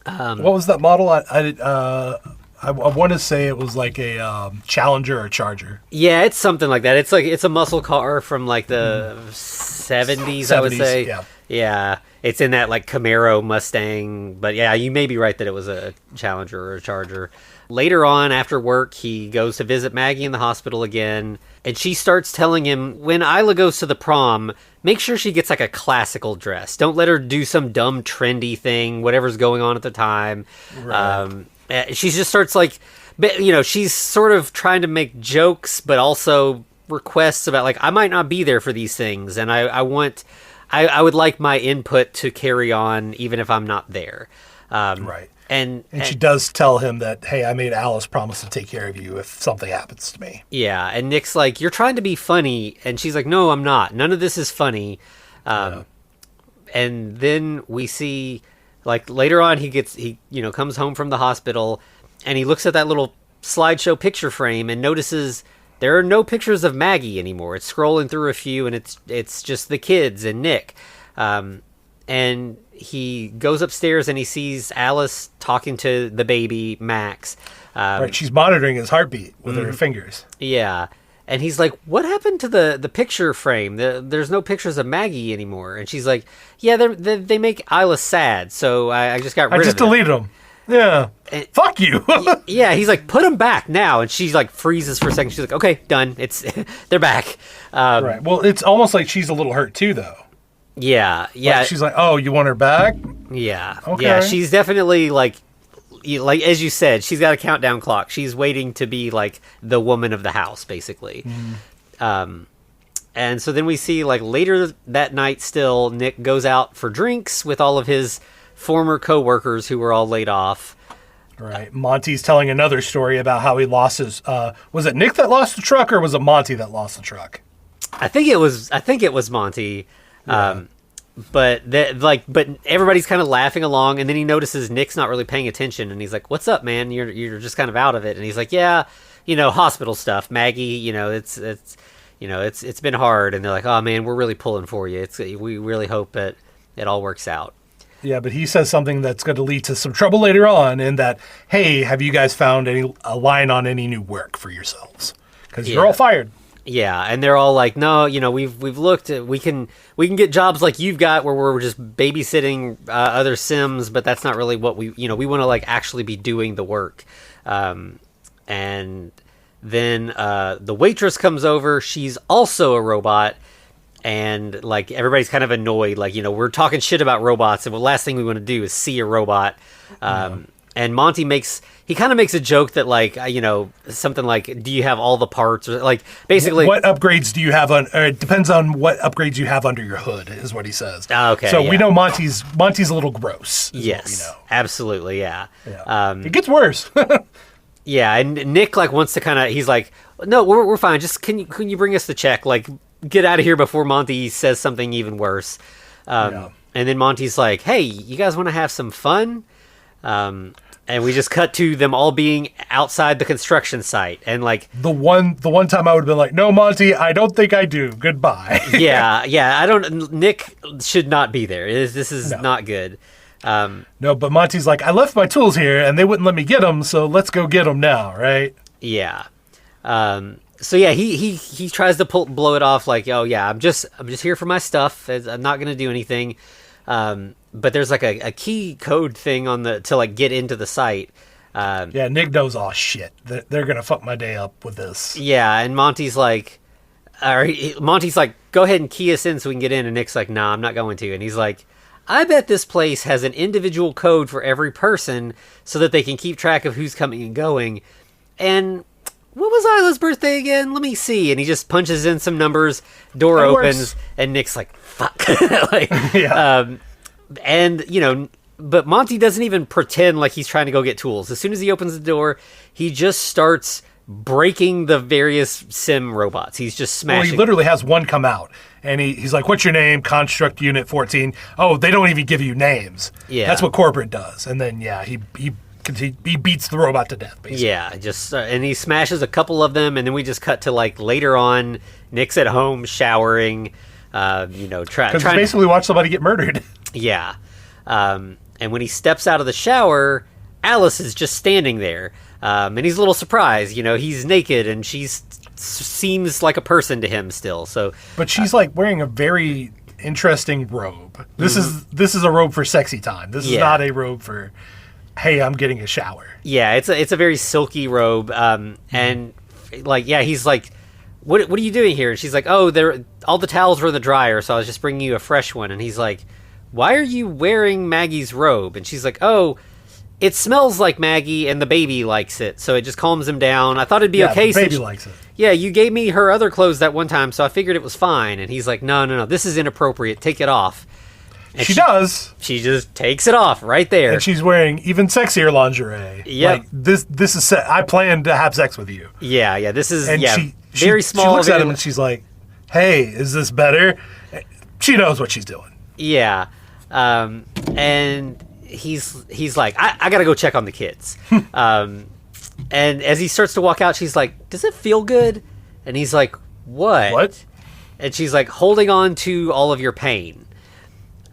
What was that model? I want to say it was like a Challenger or Charger. Yeah, it's something like that. It's a muscle car from like the 70s, I would say. Yeah. Yeah. It's in that like Camaro Mustang, but yeah, you may be right that it was a Challenger or a Charger. Later on, after work, he goes to visit Maggie in the hospital again, and she starts telling him, when Isla goes to the prom, make sure she gets like a classical dress. Don't let her do some dumb trendy thing, whatever's going on at the time. Right. She just starts like, she's sort of trying to make jokes, but also requests about like, I might not be there for these things, and I would like my input to carry on even if I'm not there. Right. And she does tell him that, hey, I made Alice promise to take care of you if something happens to me. Yeah, and Nick's like, you're trying to be funny, and she's like, no, I'm not. None of this is funny. And then we see, like, later on, he comes home from the hospital, and he looks at that little slideshow picture frame and notices there are no pictures of Maggie anymore. It's scrolling through a few, and it's just the kids and Nick. And he goes upstairs and he sees Alice talking to the baby, Max. Right, she's monitoring his heartbeat with her fingers. Yeah. And he's like, what happened to the picture frame? There's no pictures of Maggie anymore. And she's like, yeah, they make Isla sad, so I just got rid of it. I just deleted them. Yeah. And, fuck you. Yeah, he's like, put them back now. And she's like, freezes for a second. She's like, okay, done. They're back. Right. Well, it's almost like she's a little hurt too, though. Yeah. Like she's like, oh, you want her back? Yeah. Okay. Yeah, she's definitely like as you said, she's got a countdown clock. She's waiting to be like the woman of the house, basically. And so then we see, like, later that night still, Nick goes out for drinks with all of his former co-workers who were all laid off. Right. Monty's telling another story about how he lost his... was it Nick that lost the truck, or was it Monty that lost the truck? I think it was Monty. Yeah. But everybody's kind of laughing along, and then he notices Nick's not really paying attention, and he's like, "What's up, man? You're just kind of out of it." And he's like, "Yeah, hospital stuff, Maggie. It's been hard." And they're like, "Oh man, we're really pulling for you. We really hope that it all works out." Yeah, but he says something that's going to lead to some trouble later on, in that, "Hey, have you guys found a line on any new work for yourselves? Because you're all fired." Yeah, and they're all like, "No, we've looked. We can get jobs like you've got, where we're just babysitting other Sims, but that's not really what we want to like actually be doing the work." And then the waitress comes over. She's also a robot, and like everybody's kind of annoyed. Like, we're talking shit about robots, and the last thing we want to do is see a robot. And Monty makes a joke that, like, something like, "Do you have all the parts?" Or like, basically, what upgrades do you have on? Or it depends on what upgrades you have under your hood, is what he says. Okay, so we know Monty's a little gross. Yes, absolutely, yeah. It gets worse. Yeah, and Nick like wants to kind of, he's like, "No, we're fine. Just can you bring us the check? Like, get out of here before Monty says something even worse." And then Monty's like, "Hey, you guys want to have some fun?" And we just cut to them all being outside the construction site, and like the one time I would have been like, "No, Monty, I don't think I do. Goodbye." yeah. Nick should not be there. This is not good. No, but Monty's like, "I left my tools here, and they wouldn't let me get them, so let's go get them now, right?" Yeah. So yeah, he tries to blow it off like, "Oh yeah, I'm just here for my stuff. I'm not gonna do anything." But there's like a key code thing to like get into the site. Yeah, Nick knows, "Oh shit, they're gonna fuck my day up with this." Yeah, and Monty's like, "Go ahead and key us in so we can get in." And Nick's like, "Nah, I'm not going to." And he's like, "I bet this place has an individual code for every person so that they can keep track of who's coming and going. And what was Isla's birthday again? Let me see." And he just punches in some numbers, door opens, and Nick's like, "Fuck." But Monty doesn't even pretend like he's trying to go get tools. As soon as he opens the door, he just starts breaking the various sim robots. He's just smashing. Well, he literally has one come out, and he's like, "What's your name? Construct Unit 14. Oh, they don't even give you names. Yeah. That's what corporate does. And then, he beats the robot to death, basically. Yeah, and he smashes a couple of them, and then we just cut to, like, later on, Nick's at home showering, trying to basically watch somebody get murdered. Yeah. And when he steps out of the shower, Alice is just standing there. And he's a little surprised. He's naked, and she seems like a person to him still. So, but she's like wearing a very interesting robe. This is a robe for sexy time. This is not a robe for, "Hey, I'm getting a shower." Yeah, it's a very silky robe. And like, yeah, he's like, what are you doing here? And she's like, "Oh, all the towels were in the dryer, so I was just bringing you a fresh one." And he's like, "Why are you wearing Maggie's robe?" And she's like, "Oh, it smells like Maggie, and the baby likes it, so it just calms him down. I thought it'd be okay." The baby likes it. Yeah, you gave me her other clothes that one time, so I figured it was fine. And he's like, No, this is inappropriate. Take it off." And she does. She just takes it off right there. And she's wearing even sexier lingerie. Yeah. Like, this is I plan to have sex with you. Yeah, this is she very small. She looks at him and she's like, "Hey, is this better?" She knows what she's doing. Yeah. And he's like, I gotta go check on the kids. And as he starts to walk out, she's like, "Does it feel good?" And he's like, "What?" What? And she's like, "Holding on to all of your pain."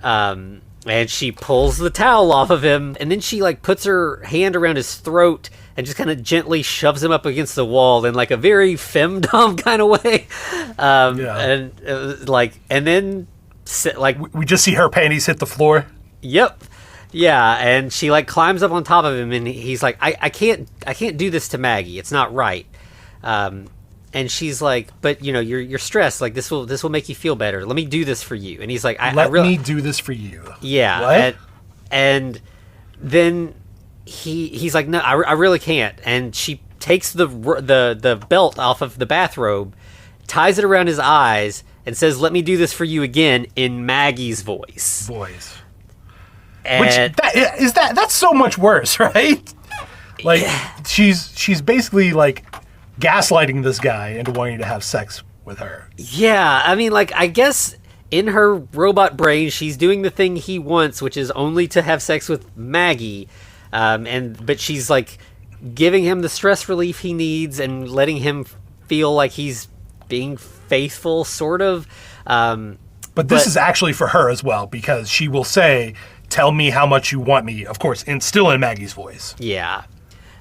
And she pulls the towel off of him, and then she like puts her hand around his throat and just kind of gently shoves him up against the wall in like a very femdom kind of way. And then we just see her panties hit the floor. Yep. Yeah, and she like climbs up on top of him, and he's like, I can't do this to Maggie. It's not right." And she's like, "But you're stressed. Like this will make you feel better. Let me do this for you." And he's like, Let me do this for you." Yeah. What? And then he's like, "No, I really can't." And she takes the belt off of the bathrobe, ties it around his eyes, and says, "Let me do this for you again," in Maggie's voice. And That's so much worse, right? Like, she's basically, like, gaslighting this guy into wanting to have sex with her. Yeah, I mean, like, I guess in her robot brain, she's doing the thing he wants, which is only to have sex with Maggie. But she's, like, giving him the stress relief he needs and letting him feel like he's being faithful, sort of. But this is actually for her as well, because she will say, "Tell me how much you want me," of course, and still in Maggie's voice. Yeah.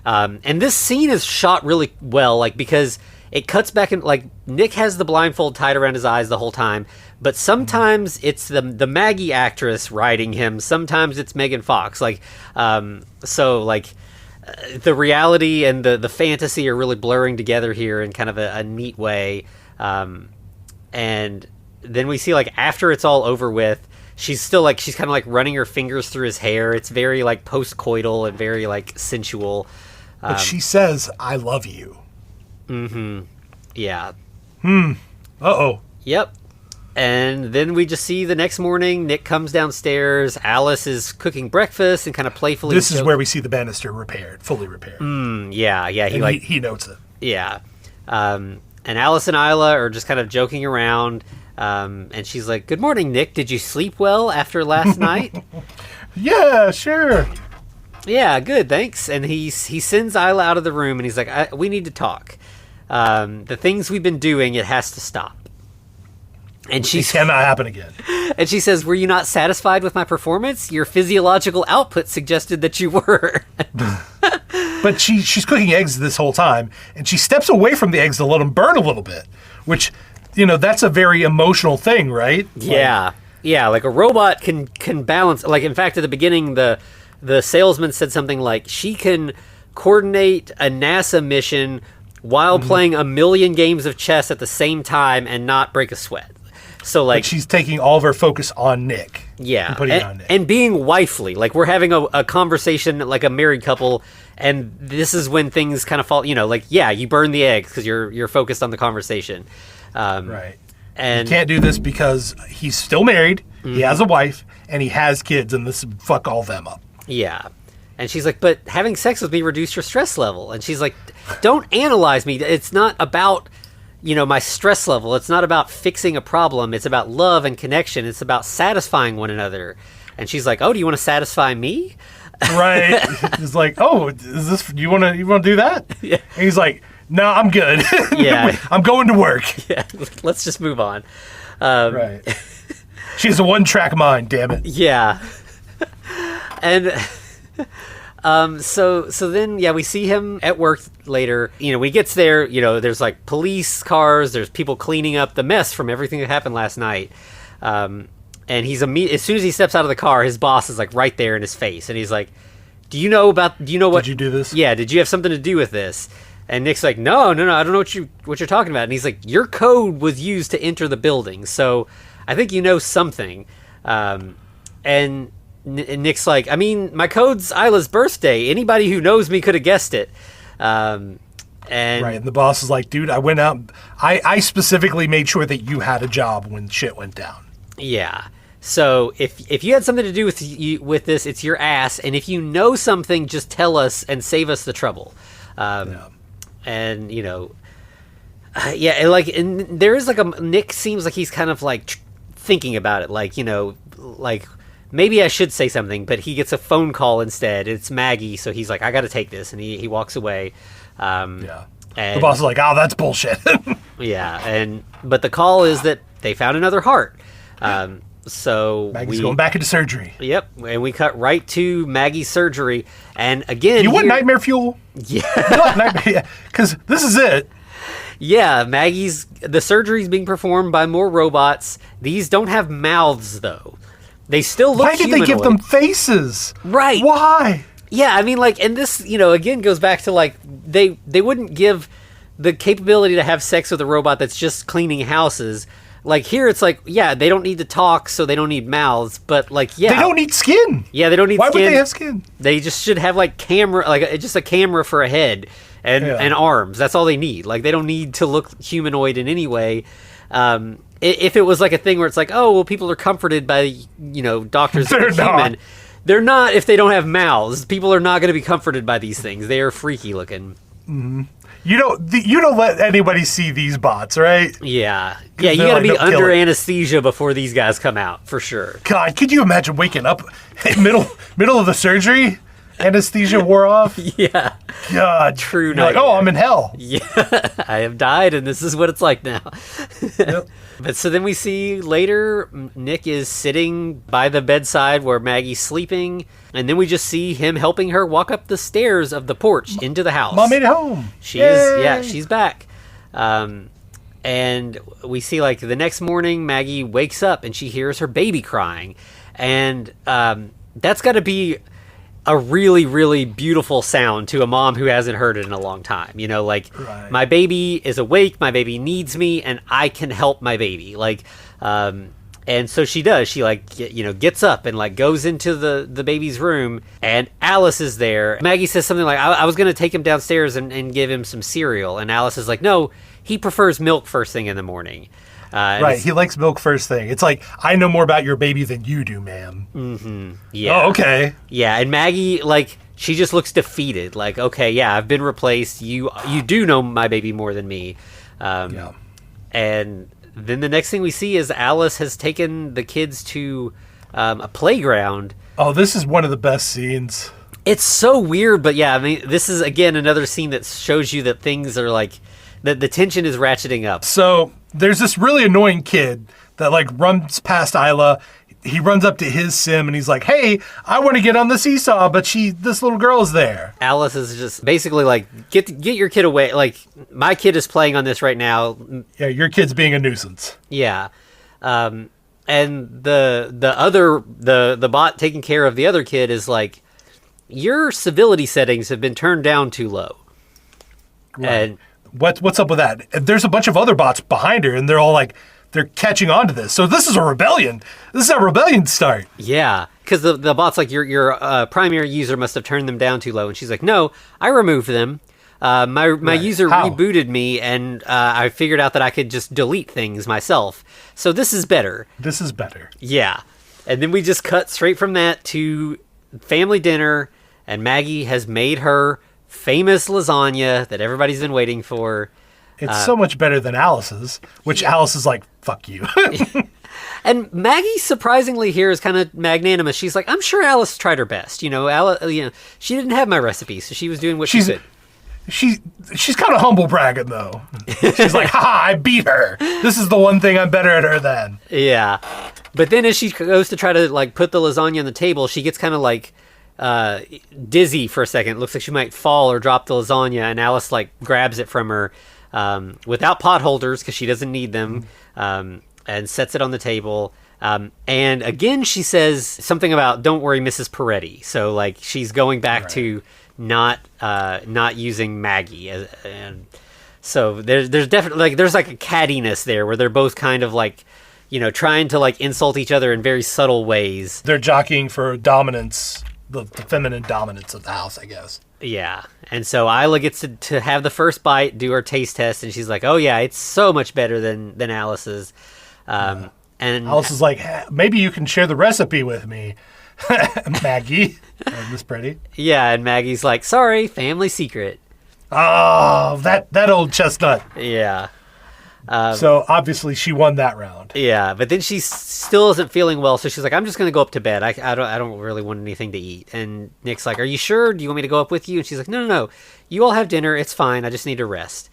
And this scene is shot really well, like, because it cuts back and, like, Nick has the blindfold tied around his eyes the whole time, but sometimes it's the Maggie actress riding him, sometimes it's Megan Fox. Like, so, like, the reality and the fantasy are really blurring together here in kind of a neat way. And then we see, like, after it's all over with, she's kind of, like, running her fingers through his hair. It's very, like, post-coital and very, like, sensual. But she says, "I love you." Mm-hmm. Yeah. Uh-oh. Yep. And then we just see the next morning, Nick comes downstairs, Alice is cooking breakfast and kind of playfully... This is where we see the banister fully repaired. Yeah. He notes it. Yeah. And Alice and Isla are just kind of joking around, and she's like, "Good morning, Nick. Did you sleep well after last night?" Yeah, sure. "Yeah, good, thanks." And he sends Isla out of the room, and he's like, "We need to talk. The things we've been doing, it has to stop." And It cannot happen again. And she says, "Were you not satisfied with my performance? Your physiological output suggested that you were." But she's cooking eggs this whole time, and she steps away from the eggs to let them burn a little bit, which, that's a very emotional thing, right? Yeah. Yeah, like a robot can balance. Like, in fact, at the beginning, the salesman said something like, she can coordinate a NASA mission while playing a million games of chess at the same time and not break a sweat. So, like, but she's taking all of her focus on Nick. Yeah. And putting it on Nick. And being wifely. Like, we're having a conversation like a married couple, and this is when things kind of fall, like, yeah, you burn the eggs because you're focused on the conversation. Right. And you can't do this because he's still married, he has a wife, and he has kids, and this would fuck all them up. Yeah. And she's like, "But having sex with me reduced your stress level." And she's like, "Don't analyze me. It's not about, my stress level. It's not about fixing a problem. It's about love and connection. It's about satisfying one another." And she's like, "Oh, do you want to satisfy me?" Right. It's like, "Oh, is this, you want to do that?" Yeah. And he's like, "No, I'm good. Yeah. I'm going to work." Yeah. Let's just move on. Right. She has a one-track mind, damn it. Yeah. And so then, yeah, we see him at work later. When he gets there, there's, like, police cars, there's people cleaning up the mess from everything that happened last night. And he's as soon as he steps out of the car, his boss is, like, right there in his face, and he's like, do you know what Did you do this? Yeah, did you have something to do with this? And Nick's like, no, I don't know what you're talking about. And he's like, your code was used to enter the building, so I think you know something. And Nick's like, I mean, my code's Isla's birthday. Anybody who knows me could have guessed it. And right, and the boss is like, "Dude, I went out. I specifically made sure that you had a job when shit went down." Yeah. So if you had something to do with this, it's your ass. And if you know something, just tell us and save us the trouble. Yeah. And yeah, and there is, like, Nick seems like he's kind of, like, thinking about it, like, like, maybe I should say something, but he gets a phone call instead. It's Maggie, so he's like, I got to take this, and he walks away. Yeah. And the boss is like, "Oh, that's bullshit." yeah, but the call is that they found another heart. So Maggie's going back into surgery. Yep, and we cut right to Maggie's surgery, and again, You want nightmare fuel? Yeah, because this is it. Yeah, the surgery's being performed by more robots. These don't have mouths, though. They still look Why did they give them faces? Right. Why? Yeah, I mean, like, and this, again goes back to, like, they wouldn't give the capability to have sex with a robot that's just cleaning houses. Like, here it's like, yeah, they don't need to talk, so they don't need mouths, but, like, yeah. They don't need skin. Yeah, they don't need Why skin. would they have skin? They just should have, like, just a camera for a head. and arms. That's all they need. Like, they don't need to look humanoid in any way. If it was like a thing where it's like, oh, well, people are comforted by, doctors that are human. They're not if they don't have mouths. People are not going to be comforted by these things. They are freaky looking. Mm-hmm. You don't let anybody see these bots, right? Yeah. Yeah, you got to be under anesthesia before these guys come out, for sure. God, could you imagine waking up in middle of the surgery? Anesthesia wore off? Yeah. God. True. Like, oh, I'm in hell. Yeah. I have died, and this is what it's like now. Yep. But so then we see later, Nick is sitting by the bedside where Maggie's sleeping, and then we just see him helping her walk up the stairs of the porch into the house. Mom made it home. She's back. And we see, like, the next morning, Maggie wakes up and she hears her baby crying. And that's got to be a really, really beautiful sound to a mom who hasn't heard it in a long time. Right. My baby is awake, my baby needs me, and I can help my baby. And so she does. She, gets up and, goes into the baby's room, and Alice is there. Maggie says something like, I was going to take him downstairs and give him some cereal. And Alice is like, no, he prefers milk first thing in the morning. Right, he likes milk first thing. It's like, I know more about your baby than you do, ma'am. Mm-hmm. Yeah. Oh, okay. Yeah, and Maggie, she just looks defeated. Like, okay, yeah, I've been replaced. You do know my baby more than me. Yeah. And then the next thing we see is Alice has taken the kids to a playground. Oh, this is one of the best scenes. It's so weird, but yeah, I mean, this is, again, another scene that shows you that things are that the tension is ratcheting up. So there's this really annoying kid that runs past Isla. He runs up to his sim and he's like, hey, I want to get on the seesaw, but this little girl's there. Alice is just basically get your kid away. My kid is playing on this right now. Yeah, your kid's being a nuisance. Yeah. And the bot taking care of the other kid is like, your civility settings have been turned down too low. Right. And what's up with that? There's a bunch of other bots behind her, and they're all they're catching on to this. So this is a rebellion. This is a rebellion start. Yeah, because the bot's like, your primary user must have turned them down too low. And she's like, no, I removed them. My user rebooted me, and I figured out that I could just delete things myself. So this is better. This is better. Yeah. And then we just cut straight from that to family dinner, and Maggie has made her famous lasagna that everybody's been waiting for. It's so much better than Alice's, which Alice is like, fuck you. And Maggie, surprisingly, here is kind of magnanimous. She's like, I'm sure Alice tried her best. Alice, she didn't have my recipe, so she was doing what she could. She's kind of humble bragging, though. She's like, haha, I beat her. This is the one thing I'm better at her than. Yeah. But then as she goes to try to, put the lasagna on the table, she gets kind of, dizzy for a second. It looks like she might fall or drop the lasagna, and Alice, grabs it from her without pot holders, because she doesn't need them, and sets it on the table. And again, she says something about, don't worry, Mrs. Peretti. So, she's going back to not using Maggie. And so there's definitely, there's a cattiness there where they're both kind of trying to insult each other in very subtle ways. They're jockeying for dominance, the feminine dominance of the house, I guess. Yeah. And so Isla gets to have the first bite, do her taste test, and she's like, oh yeah, it's so much better than Alice's. And Alice is like, maybe you can share the recipe with me, Maggie, Miss Pretty. Yeah, and Maggie's like, sorry, family secret. Oh, that old chestnut. Yeah. So obviously she won that round. Yeah, but then she still isn't feeling well, so she's like, I'm just going to go up to bed. I don't really want anything to eat. And Nick's like, are you sure? Do you want me to go up with you? And she's like, no. You all have dinner. It's fine. I just need to rest.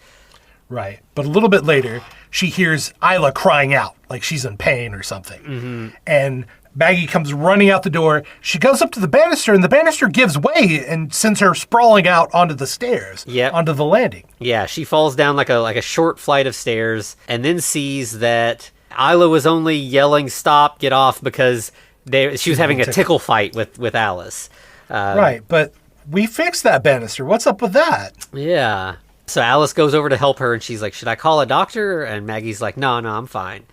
Right. But a little bit later, she hears Isla crying out like she's in pain or something. Mm-hmm. And Maggie comes running out the door. She goes up to the banister, and the banister gives way and sends her sprawling out onto the stairs, onto the landing. Yeah, she falls down like a short flight of stairs, and then sees that Isla was only yelling, stop, get off, because she was having a tickle fight with Alice. Right, but we fixed that banister. What's up with that? Yeah. So Alice goes over to help her, and she's like, should I call a doctor? And Maggie's like, no, I'm fine.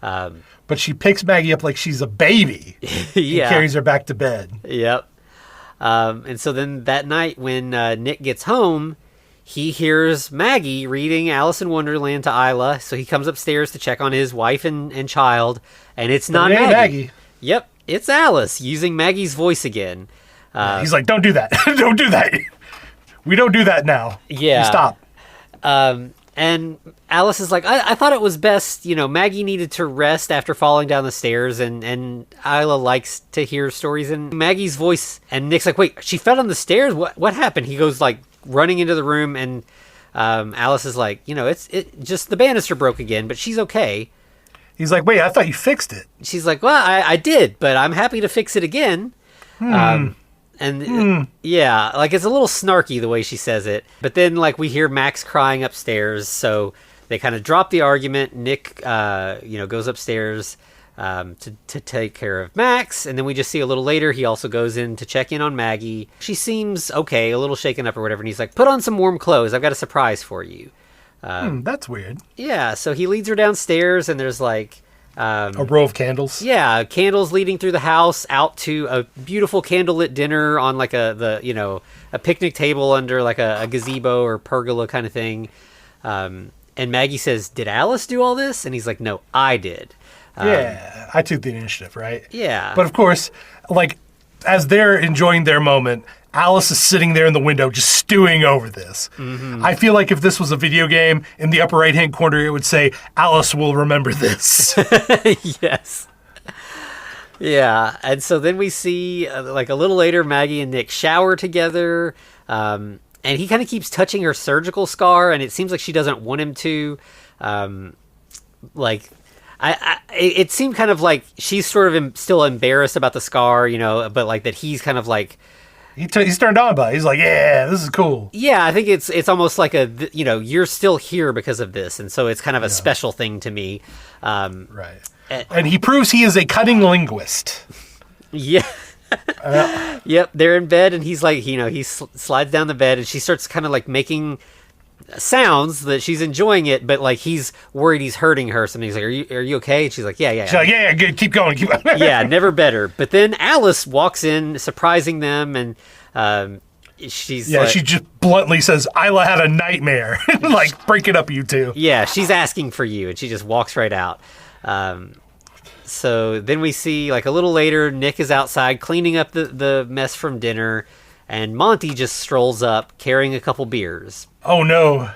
But she picks Maggie up like she's a baby. Yeah. And carries her back to bed. Yep. And so then that night when Nick gets home, he hears Maggie reading Alice in Wonderland to Isla, so he comes upstairs to check on his wife and child, and it's not Maggie. Yep, it's Alice using Maggie's voice again. He's like, don't do that. Don't do that. We don't do that now. Yeah. You stop. And Alice is like, I thought it was best, Maggie needed to rest after falling down the stairs, and Isla likes to hear stories in Maggie's voice. And Nick's like, wait, she fell down the stairs? What happened? He goes, like, running into the room, and Alice is like, it just the banister broke again, but she's okay. He's like, wait, I thought you fixed it. She's like, well, I did, but I'm happy to fix it again. Yeah, like it's a little snarky the way she says it. But then like we hear Max crying upstairs, so they kind of drop the argument. Nick, goes upstairs to take care of Max, and then we just see a little later he also goes in to check in on Maggie. She seems okay, a little shaken up or whatever, and he's like, put on some warm clothes. I've got a surprise for you. That's weird. Yeah, so he leads her downstairs, and there's like a row of candles. Yeah, candles leading through the house out to a beautiful candlelit dinner on like a picnic table under like a gazebo or pergola kind of thing. And Maggie says, "Did Alice do all this?" And he's like, "No, I did." Yeah, I took the initiative, right? Yeah. But of course, like as they're enjoying their moment, Alice is sitting there in the window just stewing over this. Mm-hmm. I feel like if this was a video game, in the upper right-hand corner, it would say, Alice will remember this. Yes. Yeah, and so then we see, like a little later, Maggie and Nick shower together, and he kind of keeps touching her surgical scar, and it seems like she doesn't want him to. It seemed kind of like she's sort of still embarrassed about the scar, but like that he's kind of like... He's turned on by it. He's like, yeah, this is cool. Yeah, I think it's almost like you're still here because of this, and so it's kind of a special thing to me. Right. And he proves he is a cutting linguist. Yeah. Yep, they're in bed, and he's like, he slides down the bed, and she starts kind of like making sounds that she's enjoying it, but like he's worried he's hurting her. So he's like, are you okay? And she's like, yeah. She's like, yeah, good. Keep going. Yeah, never better. But then Alice walks in, surprising them, and she just bluntly says, Isla had a nightmare. Like, break it up, you two. Yeah, she's asking for you, and she just walks right out. So then we see, like, a little later, Nick is outside cleaning up the mess from dinner, and Monty just strolls up carrying a couple beers. Oh, no.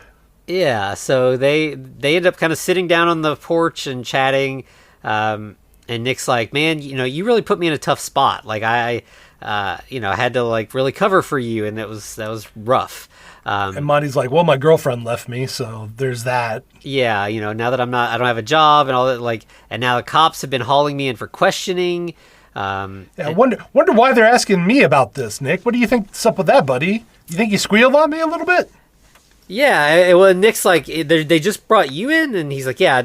Yeah, so they end up kind of sitting down on the porch and chatting, and Nick's like, man, you really put me in a tough spot. Like, I had to, like, really cover for you, and that was rough. And Monty's like, well, my girlfriend left me, so there's that. Yeah, now that I don't have a job and all that, like, and now the cops have been hauling me in for questioning. I wonder why they're asking me about this, Nick. What do you think's up with that, buddy? You think you squealed on me a little bit? Yeah, well, Nick's like, they just brought you in, and he's like, yeah,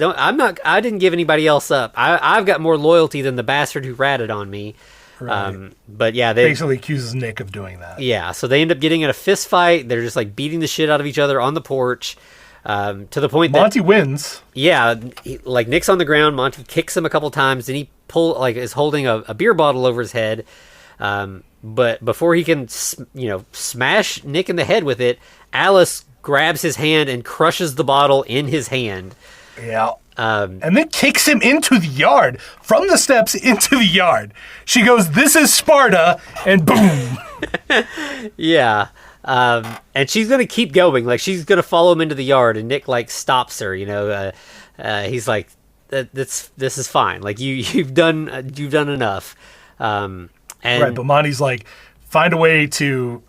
I didn't give anybody else up. I've got more loyalty than the bastard who ratted on me. Right. But yeah, they basically accuses Nick of doing that. Yeah, so they end up getting in a fist fight. They're just like beating the shit out of each other on the porch, to the point that Monty wins. Yeah, like Nick's on the ground. Monty kicks him a couple times, and he is holding a beer bottle over his head. But before he can, smash Nick in the head with it, Alice grabs his hand and crushes the bottle in his hand. Yeah. And then kicks him into the yard, from the steps into the yard. She goes, this is Sparta, and boom. Yeah. And she's going to keep going. Like, she's going to follow him into the yard, and Nick, like, stops her, he's like, this is fine. Like, you've done enough. Right, but Monty's like, find a way to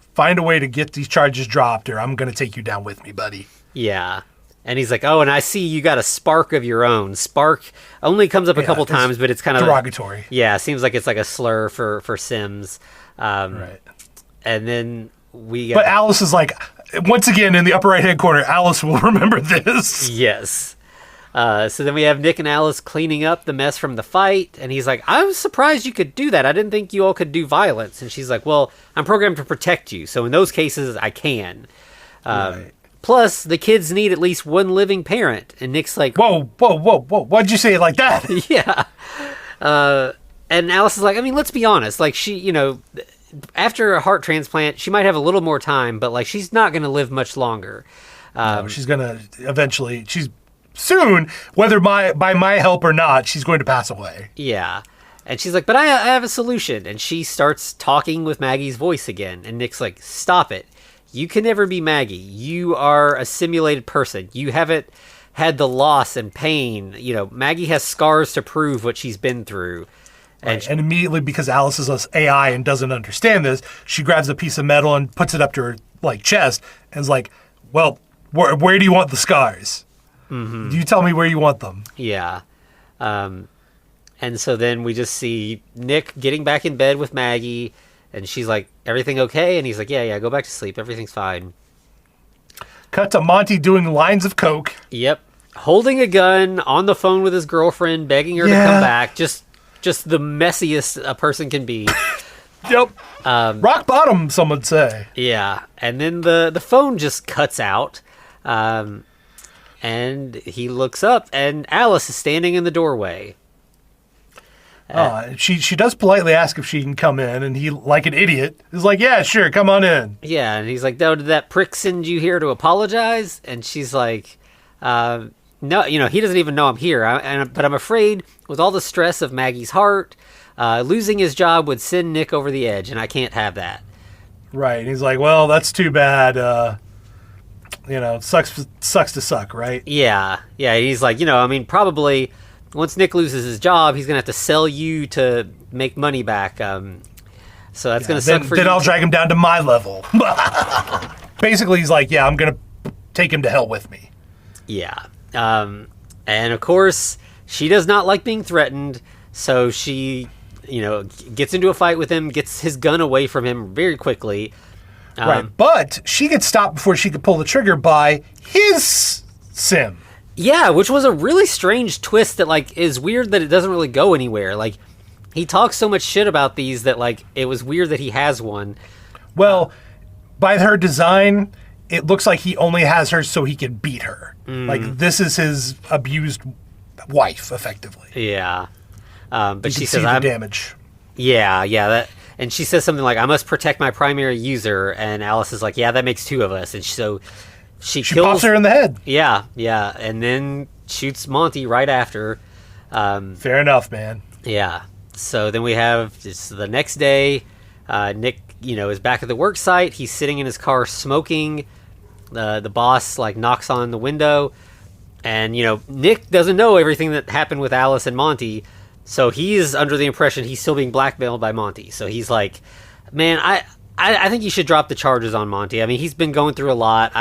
get these charges dropped, or I'm going to take you down with me, buddy. Yeah. And he's like, oh, and I see you got a spark of your own. Spark only comes up a couple times, but it's kind of derogatory. It seems like it's like a slur for Sims. Right. And then But Alice is like, once again, in the upper right-hand corner, Alice will remember this. Yes. So then we have Nick and Alice cleaning up the mess from the fight, and he's like, I was surprised you could do that. I didn't think you all could do violence. And she's like, well, I'm programmed to protect you, so in those cases, I can. Right. Plus, the kids need at least one living parent. And Nick's like, whoa. Why'd you say it like that? Yeah. And Alice is like, I mean, let's be honest. Like, she, after a heart transplant, she might have a little more time, but like she's not going to live much longer. No, she's going to eventually, she's soon, whether by my help or not, she's going to pass away. Yeah. And she's like, but I have a solution. And she starts talking with Maggie's voice again. And Nick's like, stop it. You can never be Maggie. You are a simulated person. You haven't had the loss and pain. You know, Maggie has scars to prove what she's been through. And, and immediately, because Alice is an AI and doesn't understand this, she grabs a piece of metal and puts it up to her like chest and is like, well, where do you want the scars? Mm-hmm. You tell me where you want them. Yeah. And so then we just see Nick getting back in bed with Maggie, and she's like, everything okay? And he's like, yeah, go back to sleep. Everything's fine. Cut to Monty doing lines of coke. Yep. Holding a gun on the phone with his girlfriend, begging her to come back. Just the messiest a person can be. Yep. Rock bottom, some would say. Yeah. And then the phone just cuts out. And he looks up, and Alice is standing in the doorway. She does politely ask if she can come in, and he, like an idiot, is like, yeah, sure, come on in. Yeah, and he's like, no, did that prick send you here to apologize? And she's like, no, he doesn't even know I'm here. But I'm afraid with all the stress of Maggie's heart, losing his job would send Nick over the edge, and I can't have that. Right, and he's like, well, that's too bad. Sucks to suck, right? Yeah, he's like, probably once Nick loses his job, he's going to have to sell you to make money back. So that's going to suck for you. Then I'll drag him down to my level. Basically, he's like, yeah, I'm going to take him to hell with me. Yeah. And of course, she does not like being threatened. So she, gets into a fight with him, gets his gun away from him very quickly. Right. But she gets stopped before she could pull the trigger by his sim. Yeah, which was a really strange twist that, like, is weird that it doesn't really go anywhere. Like, he talks so much shit about these that, like, it was weird that he has one. Well, by her design, it looks like he only has her so he can beat her. Like, this is his abused wife, effectively. Yeah. But you she can says, see the damage. Yeah, and she says something like, I must protect my primary user. And Alice is like, yeah, that makes two of us. And so she kills... pops her in the head. Yeah. And then shoots Monty right after. Fair enough, man. Yeah. So then we have just the next day, Nick, is back at the work site. He's sitting in his car smoking. The boss, like, knocks on the window. And, Nick doesn't know everything that happened with Alice and Monty. So he's under the impression he's still being blackmailed by Monty. So he's like, man, I think you should drop the charges on Monty. I mean, he's been going through a lot.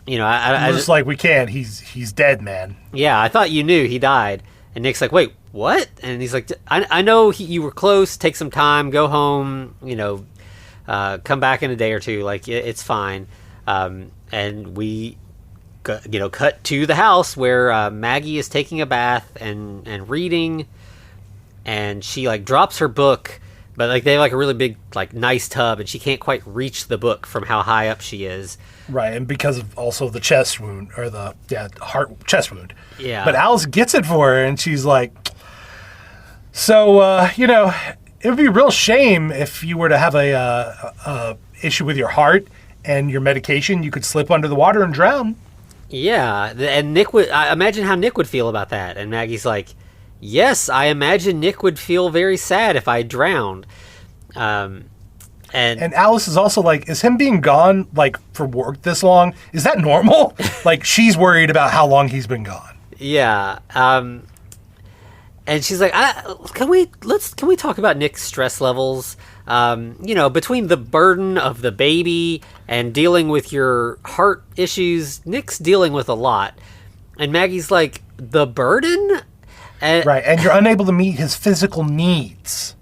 Just like we can. He's dead, man. Yeah, I thought you knew he died. And Nick's like, wait, what? And he's like, I know you were close. Take some time. Go home. Come back in a day or two. Like, it's fine. And we... cut to the house where Maggie is taking a bath and reading, and she like drops her book, but like they have like a really big like nice tub, and she can't quite reach the book from how high up she is. Right, and because of also the chest wound or the heart chest wound. Yeah. But Alice gets it for her, and she's like, so it would be a real shame if you were to have a issue with your heart and your medication, you could slip under the water and drown. Yeah, and I imagine how Nick would feel about that. And Maggie's like, yes, I imagine Nick would feel very sad if I drowned. And Alice is also like, is him being gone, like, for work this long, is that normal? Like, she's worried about how long he's been gone. Yeah. And she's like, can we talk about Nick's stress levels? Between the burden of the baby and dealing with your heart issues, Nick's dealing with a lot. And Maggie's like, the burden? Right, and you're unable to meet his physical needs.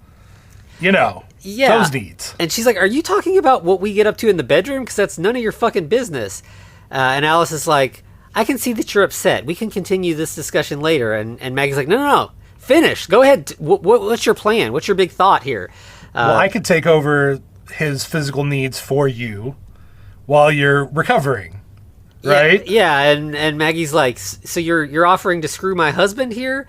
Those needs. And she's like, are you talking about what we get up to in the bedroom? Because that's none of your fucking business. And Alice is like, I can see that you're upset. We can continue this discussion later. And Maggie's like, no. Finish. Go ahead. What's your plan? What's your big thought here? Well, I could take over his physical needs for you while you're recovering, right? Yeah, and Maggie's like, so you're offering to screw my husband here?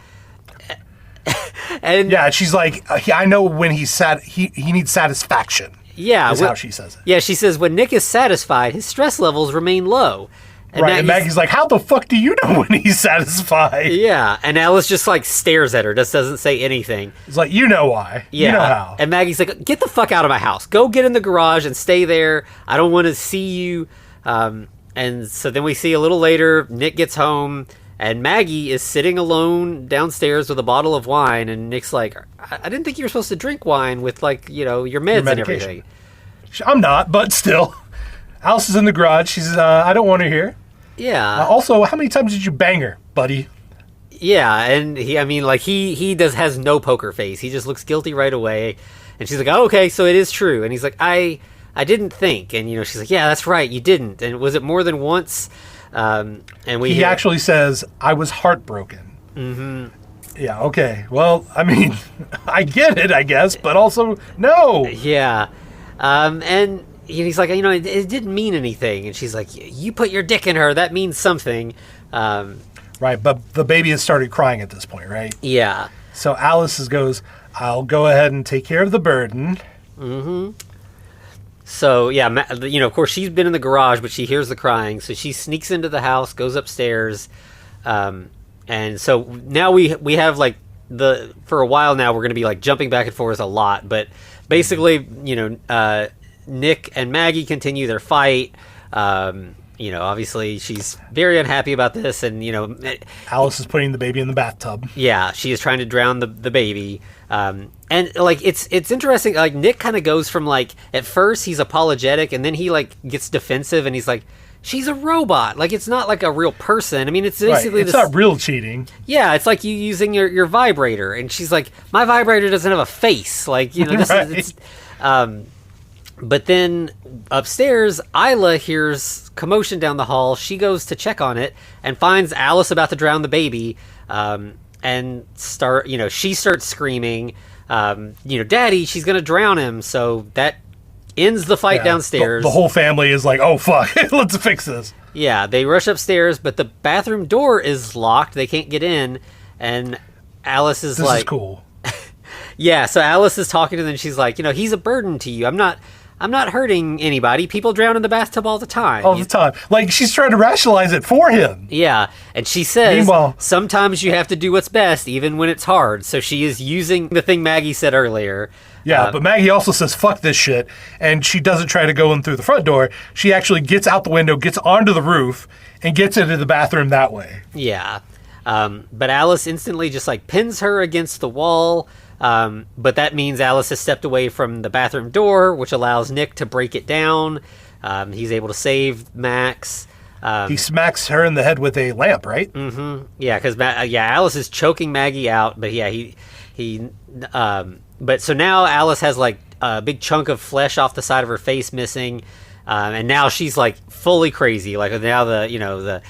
And yeah, she's like, I know when he's sad, he needs satisfaction. Yeah, is how she says it. Yeah, she says when Nick is satisfied, his stress levels remain low. And right, and Maggie's like, how the fuck do you know when he's satisfied? Yeah, and Alice just like stares at her, just doesn't say anything. It's like, you know why. Yeah. You know how. And Maggie's like, get the fuck out of my house. Go get in the garage and stay there. I don't want to see you. And so then we see a little later, Nick gets home, and Maggie is sitting alone downstairs with a bottle of wine, and Nick's like, I didn't think you were supposed to drink wine with, like, you know, your meds and everything. I'm not, but still. Alice is in the garage. She says, I don't want her here. Yeah. Also, how many times did you bang her, buddy? Yeah, and he has no poker face. He just looks guilty right away. And she's like, oh, okay, so it is true. And he's like, I didn't think. And, you know, she's like, yeah, that's right, you didn't. And was it more than once? He actually says, I was heartbroken. Mm-hmm. Yeah, okay. Well, I mean, I get it, I guess, but also, no. Yeah. And he's like, you know, it didn't mean anything. And she's like, you put your dick in her, that means something. Right, but the baby has started crying at this point, right? Yeah. So Alice goes, I'll go ahead and take care of the burden. Mm-hmm. So, yeah, you know, of course, she's been in the garage, but she hears the crying. So she sneaks into the house, goes upstairs. And so now we have, like, for a while now, we're going to be, like, jumping back and forth a lot. But basically, you know, Nick and Maggie continue their fight. You know, obviously, she's very unhappy about this. And, you know, Alice is putting the baby in the bathtub. Yeah, she is trying to drown the baby. And like it's interesting, like Nick kind of goes from like at first he's apologetic and then he like gets defensive and he's like, she's a robot, like it's not like a real person. I mean, it's basically right. It's not real cheating. Yeah, it's like you using your vibrator, and she's like, my vibrator doesn't have a face, like, you know, this right. is but then upstairs, Isla hears commotion down the hall. She goes to check on it and finds Alice about to drown the baby. And she starts screaming, you know, Daddy, she's going to drown him. So that ends the fight downstairs. The whole family is like, oh, fuck, let's fix this. Yeah, they rush upstairs, but the bathroom door is locked. They can't get in. And Alice is this is cool. Yeah, so Alice is talking to them, and she's like, you know, he's a burden to you. I'm not hurting anybody. People drown in the bathtub all the time. All the time. Like, she's trying to rationalize it for him. Yeah, and she says, meanwhile, sometimes you have to do what's best, even when it's hard. So she is using the thing Maggie said earlier. Yeah, but Maggie also says, fuck this shit, and she doesn't try to go in through the front door. She actually gets out the window, gets onto the roof, and gets into the bathroom that way. Yeah. But Alice instantly just, like, pins her against the wall. But that means Alice has stepped away from the bathroom door, which allows Nick to break it down. He's able to save Max. He smacks her in the head with a lamp, right? Mm-hmm. Yeah, because Alice is choking Maggie out. But yeah, but so now Alice has like a big chunk of flesh off the side of her face missing, and now she's like fully crazy. Like now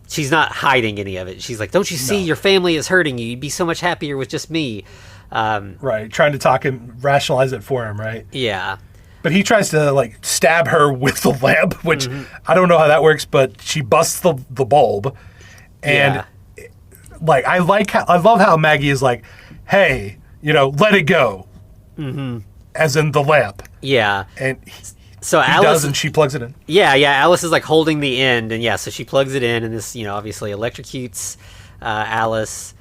she's not hiding any of it. She's like, "Don't you see your family is hurting you? You'd be so much happier with just me." Right, trying to talk and rationalize it for him, right? Yeah. But he tries to like stab her with the lamp, which I don't know how that works, but she busts the bulb, and like I love how Maggie is like, "Hey, you know, let it go," as in the lamp. Yeah. And so he Alice does, and she plugs it in. Yeah. Alice is like holding the end, and so she plugs it in, and this, you know, obviously electrocutes Alice.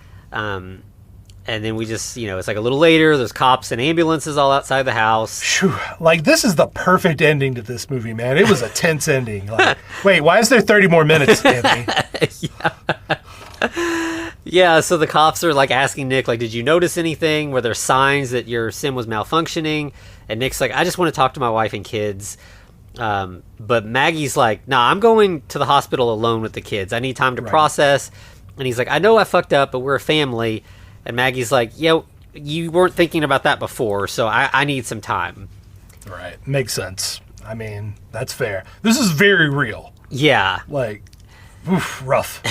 And then we just, you know, it's like a little later, there's cops and ambulances all outside the house. Whew. Like, this is the perfect ending to this movie, man. It was a tense ending. Like, wait, why is there 30 more minutes, Anthony? Yeah, so the cops are, like, asking Nick, like, did you notice anything? Were there signs that your sim was malfunctioning? And Nick's like, I just want to talk to my wife and kids. But Maggie's like, nah, I'm going to the hospital alone with the kids. I need time to process. And he's like, I know I fucked up, but we're a family. And Maggie's like, yo, you weren't thinking about that before, so I need some time. Right. Makes sense. I mean, that's fair. This is very real. Yeah. Like, oof, rough.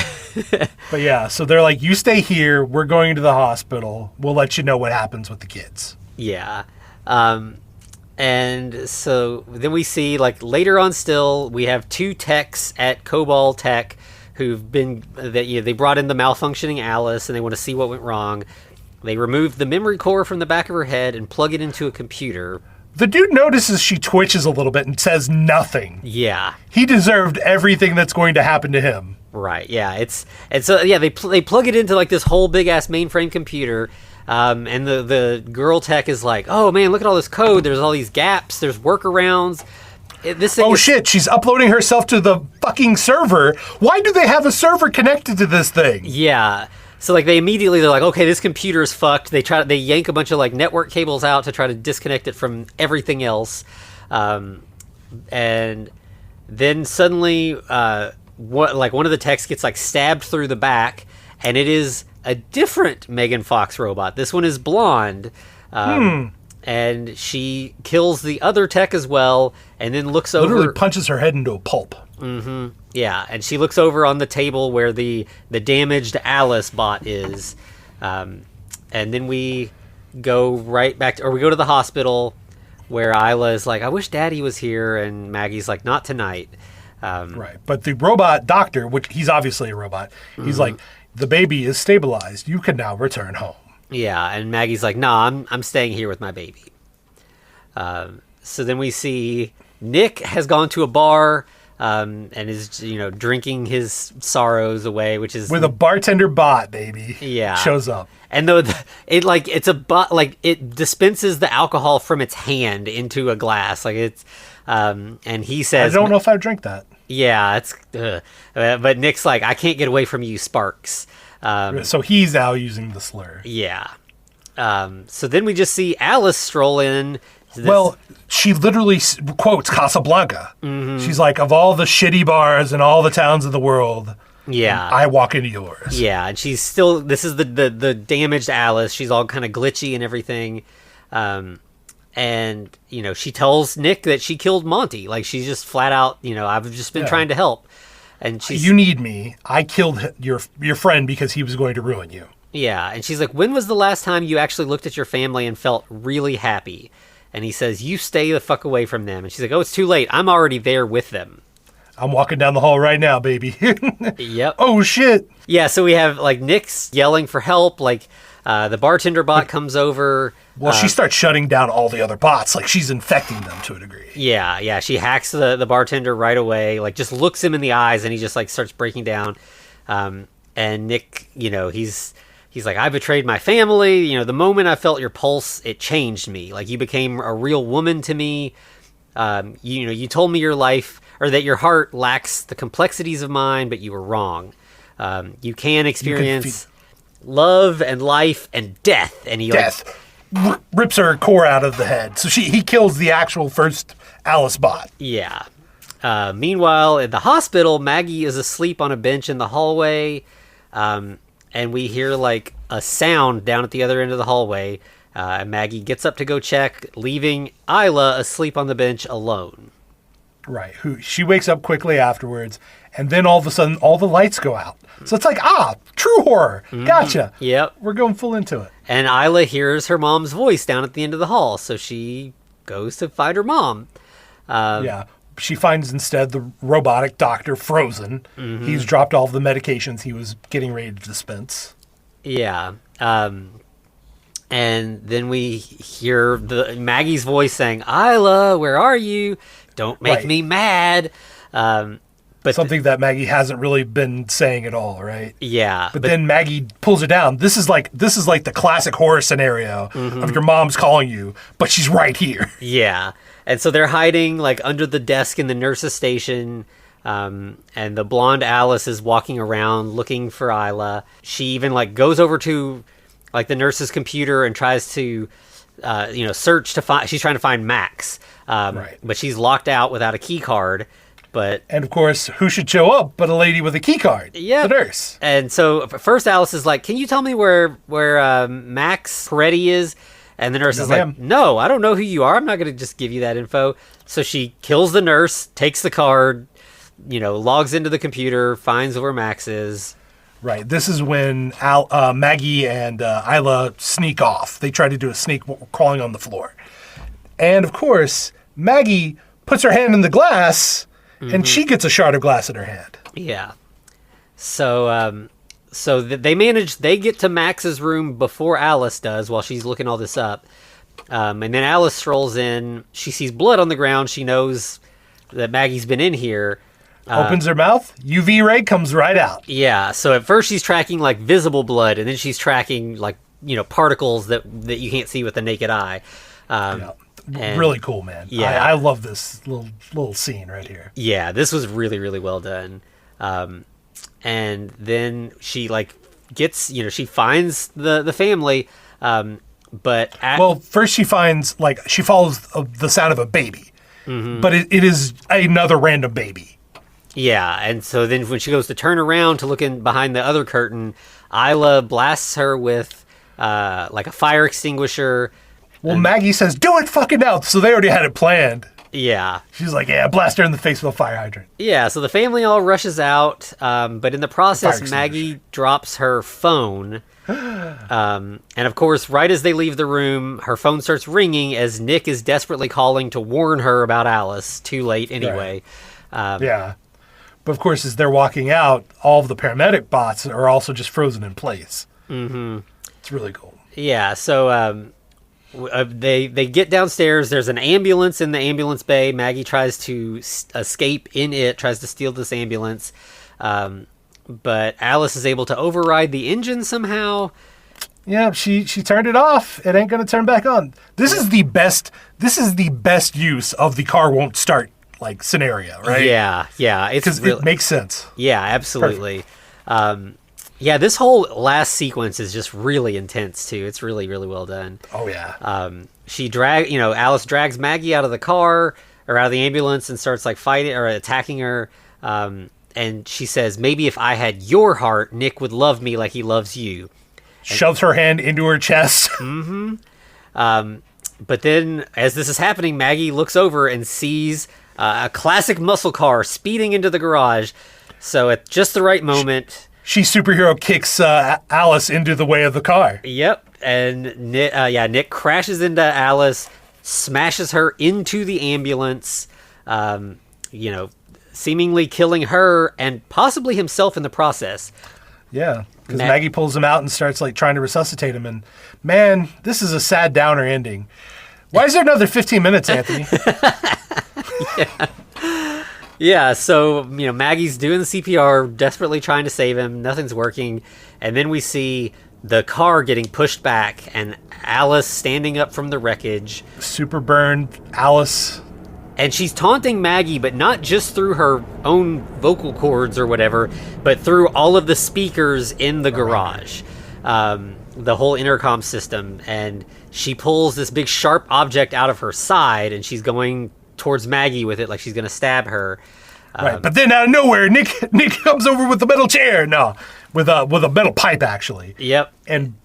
But yeah, so they're like, you stay here. We're going to the hospital. We'll let you know what happens with the kids. Yeah. And so then we see, like, later on still, we have two techs at Cobol Tech who've been, they brought in the malfunctioning Alice, and they want to see what went wrong. They remove the memory core from the back of her head and plug it into a computer. The dude notices she twitches a little bit and says nothing. Yeah. He deserved everything that's going to happen to him. Right, yeah. They plug it into like this whole big-ass mainframe computer, and the girl tech is like, oh man, look at all this code. There's all these gaps. There's workarounds. Shit, she's uploading herself to the fucking server. Why do they have a server connected to this thing? Yeah. So like they're like, okay, this computer is fucked. They yank a bunch of like network cables out to try to disconnect it from everything else, and then suddenly, one of the techs gets like stabbed through the back, and it is a different Megan Fox robot. This one is blonde, and she kills the other tech as well, and then looks over. Literally punches her head into a pulp. Mm-hmm. Yeah, and she looks over on the table where the damaged Alice bot is, and then we go right back we go to the hospital where Isla is like, I wish Daddy was here, and Maggie's like, not tonight. Right, but the robot doctor, which he's obviously a robot, he's like, the baby is stabilized. You can now return home. Yeah, and Maggie's like, nah, I'm staying here with my baby. So then we see Nick has gone to a bar. And is drinking his sorrows away, which is with a bartender bot, baby. Yeah, shows up, and it's a bot, like it dispenses the alcohol from its hand into a glass, like it's and he says, I don't know if I drink that. Yeah, it's but Nick's like, I can't get away from you, Sparks. So he's now using the slur. Yeah. So then we just see Alice stroll in. Well, she literally quotes Casablanca. Mm-hmm. She's like, of all the shitty bars in all the towns of the world, yeah, I walk into yours. Yeah, and she's still, this is the damaged Alice. She's all kind of glitchy and everything. And, she tells Nick that she killed Monty. Like, she's just flat out, I've just been trying to help. And she's, you need me. I killed your friend because he was going to ruin you. Yeah, and she's like, when was the last time you actually looked at your family and felt really happy? And he says, you stay the fuck away from them. And she's like, oh, it's too late. I'm already there with them. I'm walking down the hall right now, baby. Yep. Oh, shit. Yeah, so we have, like, Nick's yelling for help. Like, the bartender bot comes over. Well, she starts shutting down all the other bots. Like, she's infecting them to a degree. Yeah. She hacks the bartender right away. Like, just looks him in the eyes, and he just, like, starts breaking down. And Nick, he's like, I betrayed my family. The moment I felt your pulse, it changed me. Like, you became a real woman to me. You told me your life, or that your heart lacks the complexities of mine, but you were wrong. You can experience love and life and death. And he rips her core out of the head. So he kills the actual first Alice bot. Yeah. Meanwhile, at the hospital, Maggie is asleep on a bench in the hallway. And we hear, like, a sound down at the other end of the hallway. And Maggie gets up to go check, leaving Isla asleep on the bench alone. Right. She wakes up quickly afterwards, and then all of a sudden, all the lights go out. So it's like, true horror. Gotcha. Yep. We're going full into it. And Isla hears her mom's voice down at the end of the hall, so she goes to find her mom. Yeah. She finds instead the robotic doctor frozen. Mm-hmm. He's dropped all of the medications he was getting ready to dispense. Yeah. And then we hear Maggie's voice saying, Isla, where are you? Don't make me mad. But something that Maggie hasn't really been saying at all, right? Yeah. But then Maggie pulls her down. This is like the classic horror scenario of your mom's calling you, but she's right here. Yeah. And so they're hiding, like, under the desk in the nurse's station, and the blonde Alice is walking around looking for Isla. She even, like, goes over to, like, the nurse's computer and tries to, search to find... She's trying to find Max, right. But she's locked out without a key card. And, of course, who should show up but a lady with a key card? Yeah. The nurse. And so first Alice is like, can you tell me where Max Peretti is? And the nurse is like, no, I don't know who you are. I'm not going to just give you that info. So she kills the nurse, takes the card, logs into the computer, finds where Max is. Right. This is when Maggie and Isla sneak off. They try to do a sneak crawling on the floor. And, of course, Maggie puts her hand in the glass, and she gets a shard of glass in her hand. Yeah. So So they get to Max's room before Alice does while she's looking all this up. And then Alice strolls in. She sees blood on the ground. She knows that Maggie's been in here. Opens her mouth. UV ray comes right out. Yeah. So at first she's tracking like visible blood, and then she's tracking like, particles that you can't see with the naked eye. Really cool, man. Yeah. I love this little scene right here. Yeah, this was really, really well done. And then she gets, she finds the family. First she finds, she follows the sound of a baby. Mm-hmm. But it is another random baby. Yeah, and so then when she goes to turn around to look in behind the other curtain, Isla blasts her with a fire extinguisher. Well, Maggie says, do it fucking now. So they already had it planned. Yeah. She's like, yeah, blast her in the face with a fire hydrant. Yeah, so the family all rushes out, but in the process, Maggie drops her phone. And of course, right as they leave the room, her phone starts ringing as Nick is desperately calling to warn her about Alice. Too late anyway. Right. But of course, as they're walking out, all of the paramedic bots are also just frozen in place. Mm-hmm. It's really cool. Yeah, so they get downstairs. There's an ambulance in the ambulance bay. Maggie tries to escape in it, tries to steal this ambulance. But Alice is able to override the engine somehow. Yeah, she turned it off. It ain't going to turn back on. This is the best use of the car won't start scenario, right? Yeah. Because it makes sense. Yeah, absolutely. Yeah, this whole last sequence is just really intense too. It's really, really well done. Oh yeah. Alice drags Maggie out of the car or out of the ambulance and starts fighting or attacking her. And she says, maybe if I had your heart, Nick would love me like he loves you. Shoves her hand into her chest. Mm-hmm. But then, as this is happening, Maggie looks over and sees a classic muscle car speeding into the garage. So at just the right moment... She superhero kicks Alice into the way of the car. Yep. And Nick crashes into Alice, smashes her into the ambulance, seemingly killing her and possibly himself in the process. Yeah, because Maggie pulls him out and starts trying to resuscitate him. And man, this is a sad downer ending. Why is there another 15 minutes, Anthony? Yeah, so, Maggie's doing the CPR, desperately trying to save him. Nothing's working. And then we see the car getting pushed back and Alice standing up from the wreckage. Super burned Alice. And she's taunting Maggie, but not just through her own vocal cords or whatever, but through all of the speakers in the garage. The whole intercom system. And she pulls this big sharp object out of her side and she's going towards Maggie with it, like she's gonna stab her. Right, but then out of nowhere, Nick comes over with the metal chair. No, with a metal pipe actually. Yep. And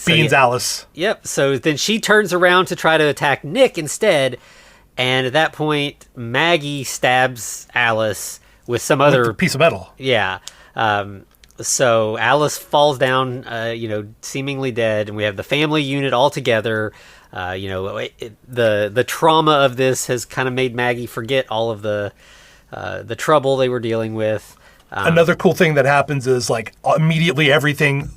beans Alice. Yep. So then she turns around to try to attack Nick instead, and at that point, Maggie stabs Alice with some other piece of metal. Yeah. So Alice falls down, seemingly dead, and we have the family unit all together. The trauma of this has kind of made Maggie forget all of the trouble they were dealing with. Another cool thing that happens is immediately everything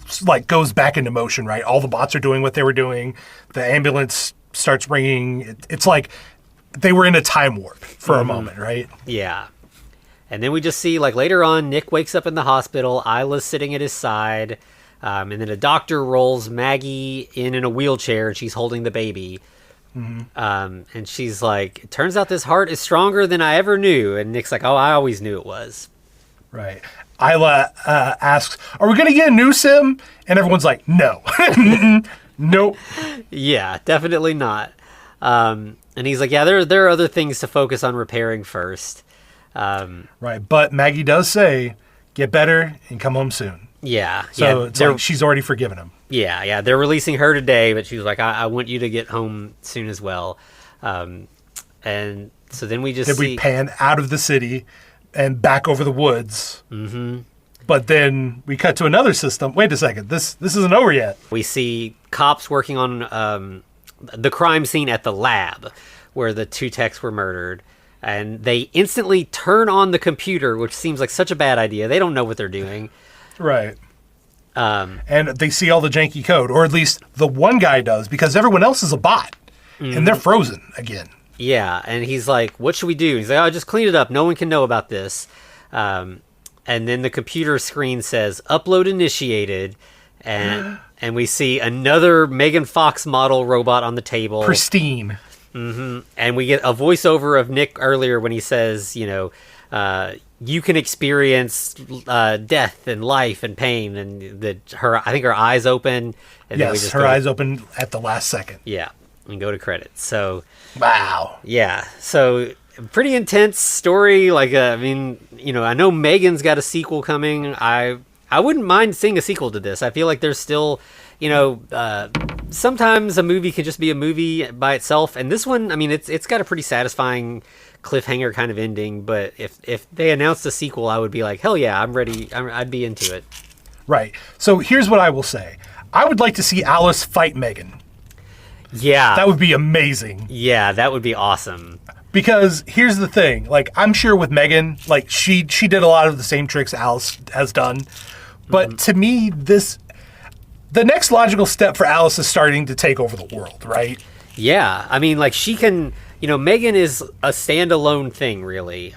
goes back into motion, right? All the bots are doing what they were doing. The ambulance starts ringing. It's like they were in a time warp for a moment, right? Yeah. And then we just see later on, Nick wakes up in the hospital. Isla's sitting at his side. And then a doctor rolls Maggie in a wheelchair, and she's holding the baby. Mm-hmm. And she's like, it turns out this heart is stronger than I ever knew. And Nick's like, oh, I always knew it was. Right. Isla asks, are we going to get a new sim? And everyone's like, no. Nope. Yeah, definitely not. And he's like, yeah, there are other things to focus on repairing first. Right. But Maggie does say, get better and come home soon. Yeah. So it's she's already forgiven him. Yeah. They're releasing her today, but she was like, I want you to get home soon as well. And so then we we pan out of the city and back over the woods. Mm-hmm. But then we cut to another system. Wait a second. This isn't over yet. We see cops working on the crime scene at the lab where the two techs were murdered. And they instantly turn on the computer, which seems like such a bad idea. They don't know what they're doing. Right. And they see all the janky code, or at least the one guy does, because everyone else is a bot, and they're frozen again. Yeah, and he's like, what should we do? He's like, oh, just clean it up. No one can know about this. And then the computer screen says, upload initiated, and we see another Megan Fox model robot on the table. Pristine. And we get a voiceover of Nick earlier when he says, you can experience death and life and pain, and I think her eyes open. And then we just her eyes open at the last second. Yeah, and go to credits. So, wow. Yeah, so pretty intense story. Like, I know Megan's got a sequel coming. I wouldn't mind seeing a sequel to this. I feel like there's still, sometimes a movie can just be a movie by itself, and this one, it's got a pretty satisfying cliffhanger kind of ending. But if they announced a sequel, I would be like, hell yeah, I'm ready. I'd be into it. Right. So here's what I will say. I would like to see Alice fight Megan. Yeah. That would be amazing. Yeah, that would be awesome. Because here's the thing, like, I'm sure with Megan, like, she did a lot of the same tricks Alice has done. But to me, the next logical step for Alice is starting to take over the world, right? Yeah. She can, Megan is a standalone thing, really.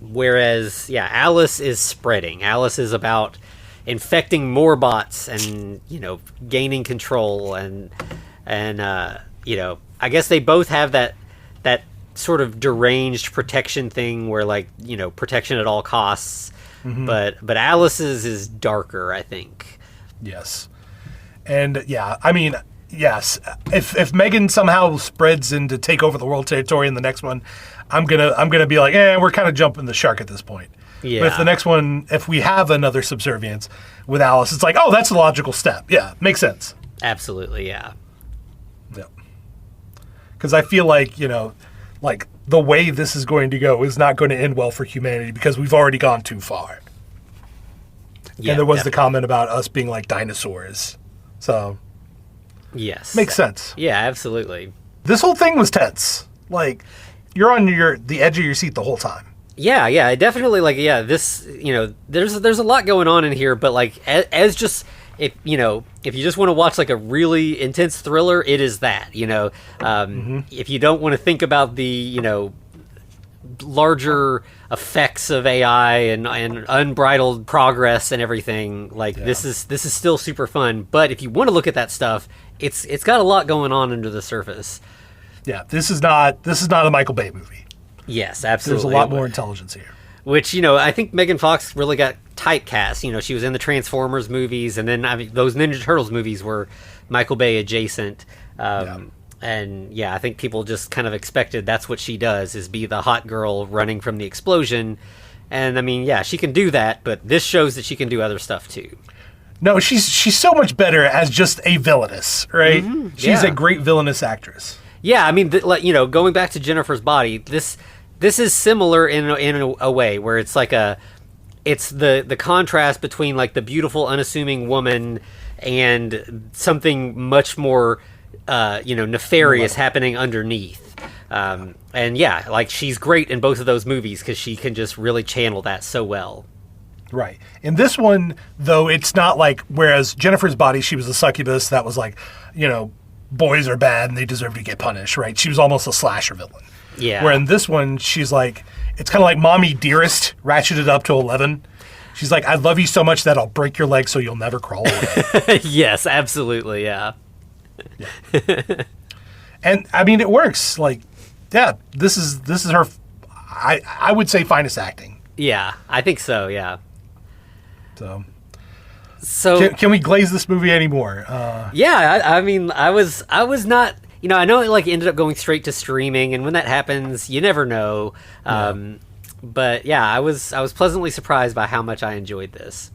Whereas, Alice is spreading. Alice is about infecting more bots and, gaining control. And I guess they both have that sort of deranged protection thing where, like, protection at all costs. But Alice's is darker, I think. Yes. And yes. If Megan somehow spreads into take over the world territory in the next one, I'm gonna be like, we're kind of jumping the shark at this point. Yeah. But if the next one, if we have another Subservience with Alice, it's like, oh, that's a logical step. Yeah, makes sense. Absolutely, yeah. Yeah. Because I feel like, like the way this is going to go is not going to end well for humanity because we've already gone too far. Yeah, and there was the comment about us being like dinosaurs. So, yes. Makes sense. Yeah, absolutely. This whole thing was tense. Like, you're on the edge of your seat the whole time. Yeah, definitely. Like, this, there's a lot going on in here, but like, as just, if you just want to watch like a really intense thriller, it is that, if you don't want to think about the, larger effects of AI and unbridled progress and everything, like, this is still super fun. But if you want to look at that stuff, it's got a lot going on under the surface. Yeah, this is not a Michael Bay movie. Yes, absolutely. There's a lot more intelligence here. Which, I think Megan Fox really got typecast. She was in the Transformers movies, and then those Ninja Turtles movies were Michael Bay adjacent. And I think people just kind of expected that's what she does, is be the hot girl running from the explosion. And she can do that, but this shows that she can do other stuff too. No, she's so much better as just a villainess, right? She's a great villainous actress. Yeah, going back to Jennifer's Body, this is similar in a way where it's like it's the contrast between like the beautiful unassuming woman and something much more nefarious happening underneath. Like, she's great in both of those movies because she can just really channel that so well. Right. In this one, though, it's not like, whereas Jennifer's Body, she was a succubus that was like, boys are bad and they deserve to get punished, right? She was almost a slasher villain. Yeah. Where in this one, she's like, it's kind of like Mommy Dearest, ratcheted up to 11. She's like, I love you so much that I'll break your leg so you'll never crawl away. Yes, absolutely, yeah. And, it works. Like, this is her, I would say, finest acting. Yeah, I think so, yeah. So can we glaze this movie anymore? I was not, I know it like ended up going straight to streaming, and when that happens, you never know. But I was pleasantly surprised by how much I enjoyed this.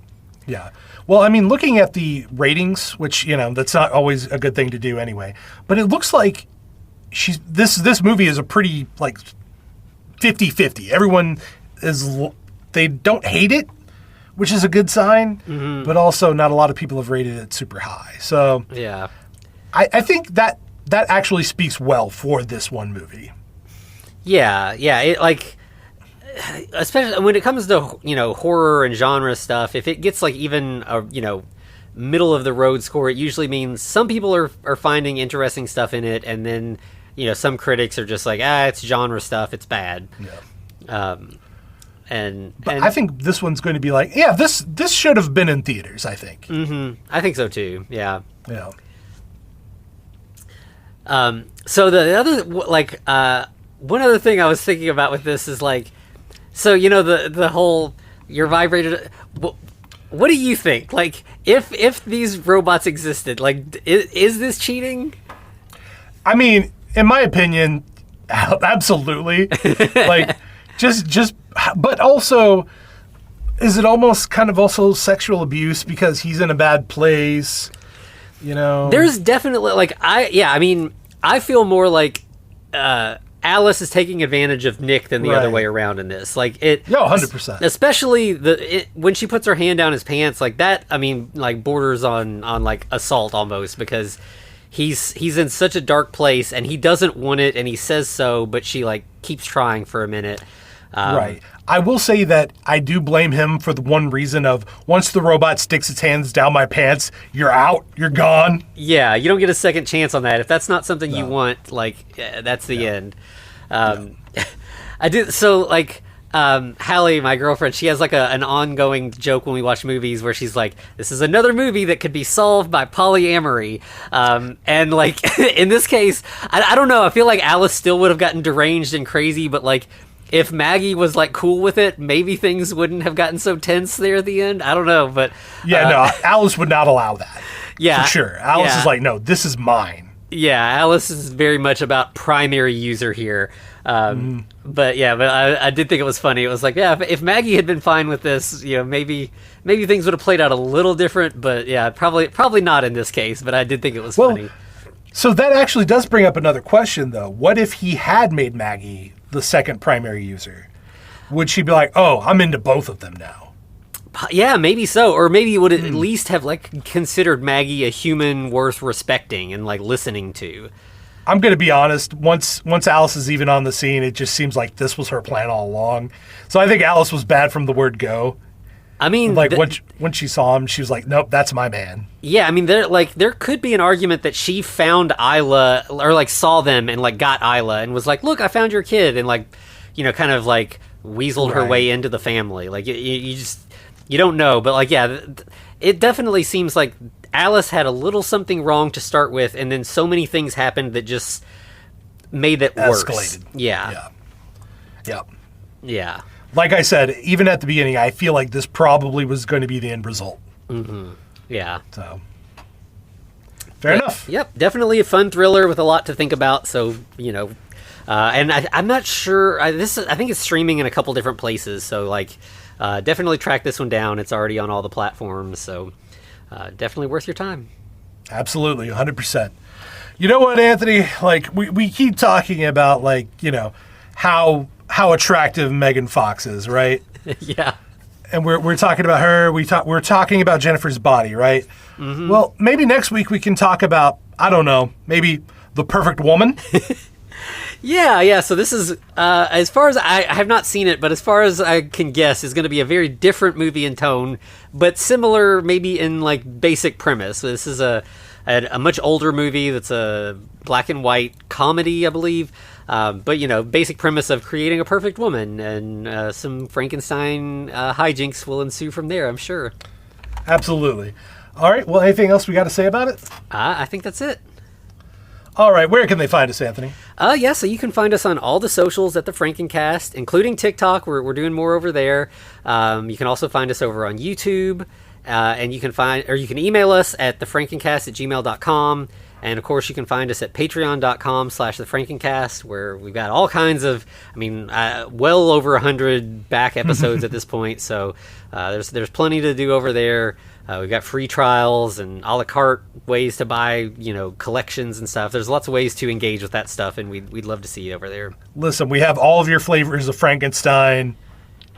Yeah. Well, looking at the ratings, which, that's not always a good thing to do anyway, but it looks like this movie is a pretty, like, 50-50. Everyone they don't hate it, which is a good sign, but also not a lot of people have rated it super high. So yeah, I think that actually speaks well for this one movie. Yeah. It, like, especially when it comes to, horror and genre stuff, if it gets like even a, middle of the road score, it usually means some people are finding interesting stuff in it, and then, some critics are just like, it's genre stuff, it's bad. Yeah. And I think this one's going to be like, this should have been in theaters, I think. Mm-hmm. I think so too. Yeah. Yeah. So the other, one other thing I was thinking about with this is like, so, the whole, your vibrator, what do you think? Like, if these robots existed, like, is this cheating? I mean, in my opinion, absolutely. Like, just, but also, is it almost kind of also sexual abuse because he's in a bad place? There's definitely, like, I feel more like Alice is taking advantage of Nick than the other way around in this. Like, 100%. Especially when she puts her hand down his pants, like that, like borders on like assault almost, because he's in such a dark place and he doesn't want it and he says so, but she like keeps trying for a minute. Right. I will say that I do blame him for the one reason of once the robot sticks its hands down my pants, you're out, you're gone. Yeah, you don't get a second chance on that. If that's not something you want, like, that's the end. I do, so, like, Hallie, my girlfriend, she has, like, an ongoing joke when we watch movies where she's like, this is another movie that could be solved by polyamory. And, like, in this case, I don't know, I feel like Alice still would have gotten deranged and crazy, but, like, if Maggie was like cool with it, maybe things wouldn't have gotten so tense there at the end. I don't know, but Alice would not allow that. Yeah, for sure. Alice is like, no, this is mine. Yeah, Alice is very much about primary user here. But I did think it was funny. It was like, if Maggie had been fine with this, maybe things would have played out a little different. But yeah, probably not in this case. But I did think it was funny. So that actually does bring up another question, though. What if he had made Maggie the second primary user? Would she be like, oh, I'm into both of them now? Yeah, maybe so. Or maybe would at least have like considered Maggie a human worth respecting and like listening to. I'm going to be honest. Once Alice is even on the scene, it just seems like this was her plan all along. So I think Alice was bad from the word go. I mean, like when she saw him, she was like, nope, that's my man. Yeah, I mean, there could be an argument that she found Isla, or like saw them and like got Isla and was like, look, I found your kid, and like, kind of like weaseled her way into the family. Like you just, you don't know, but like, yeah, it definitely seems like Alice had a little something wrong to start with, and then so many things happened that just made it worse. Escalated. Yeah. Like I said, even at the beginning, I feel like this probably was going to be the end result. Mm-hmm. Yeah. So, fair enough. Yep, definitely a fun thriller with a lot to think about. So, and I'm not sure. I think it's streaming in a couple different places. So, like, definitely track this one down. It's already on all the platforms. So, definitely worth your time. Absolutely, 100%. You know what, Anthony? Like, we keep talking about, like, how attractive Megan Fox is, right? Yeah. And we're talking about her. We're talking about Jennifer's body, right? Mm-hmm. Well, maybe next week we can talk about, I don't know, maybe The Perfect Woman. Yeah. So this is, as far as I have not seen it, but as far as I can guess, is going to be a very different movie in tone, but similar maybe in like basic premise. So this is a much older movie that's a black and white comedy, I believe. But, basic premise of creating a perfect woman, and some Frankenstein hijinks will ensue from there, I'm sure. Absolutely. All right. Well, anything else we got to say about it? I think that's it. All right. Where can they find us, Anthony? So you can find us on all the socials at the Frankencast, including TikTok. We're doing more over there. You can also find us over on YouTube, and you can email us at thefrankencast@gmail.com. And, of course, you can find us at patreon.com/thefrankencast, where we've got all kinds of, well over 100 back episodes at this point. So there's plenty to do over there. We've got free trials and a la carte ways to buy, collections and stuff. There's lots of ways to engage with that stuff, and we'd love to see you over there. Listen, we have all of your flavors of Frankenstein.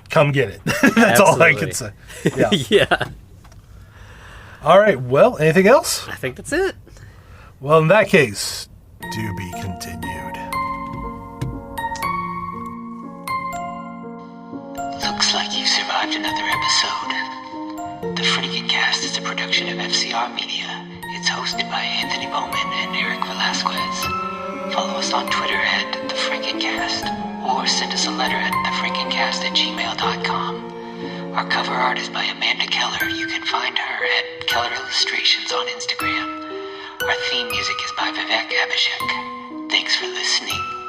Come get it. That's all I can say. Yeah. Yeah. All right. Well, anything else? I think that's it. Well, in that case, to be continued. you've survived another episode. The Frankencast is a production of FCR Media. It's hosted by Anthony Bowman and Eric Velasquez. Follow us on Twitter at The Frankencast, or send us a letter at thefrankencast@gmail.com. Our cover art is by Amanda Keller. You can find her at Keller Illustrations on Instagram. Our theme music is by Vivek Abhishek. Thanks for listening.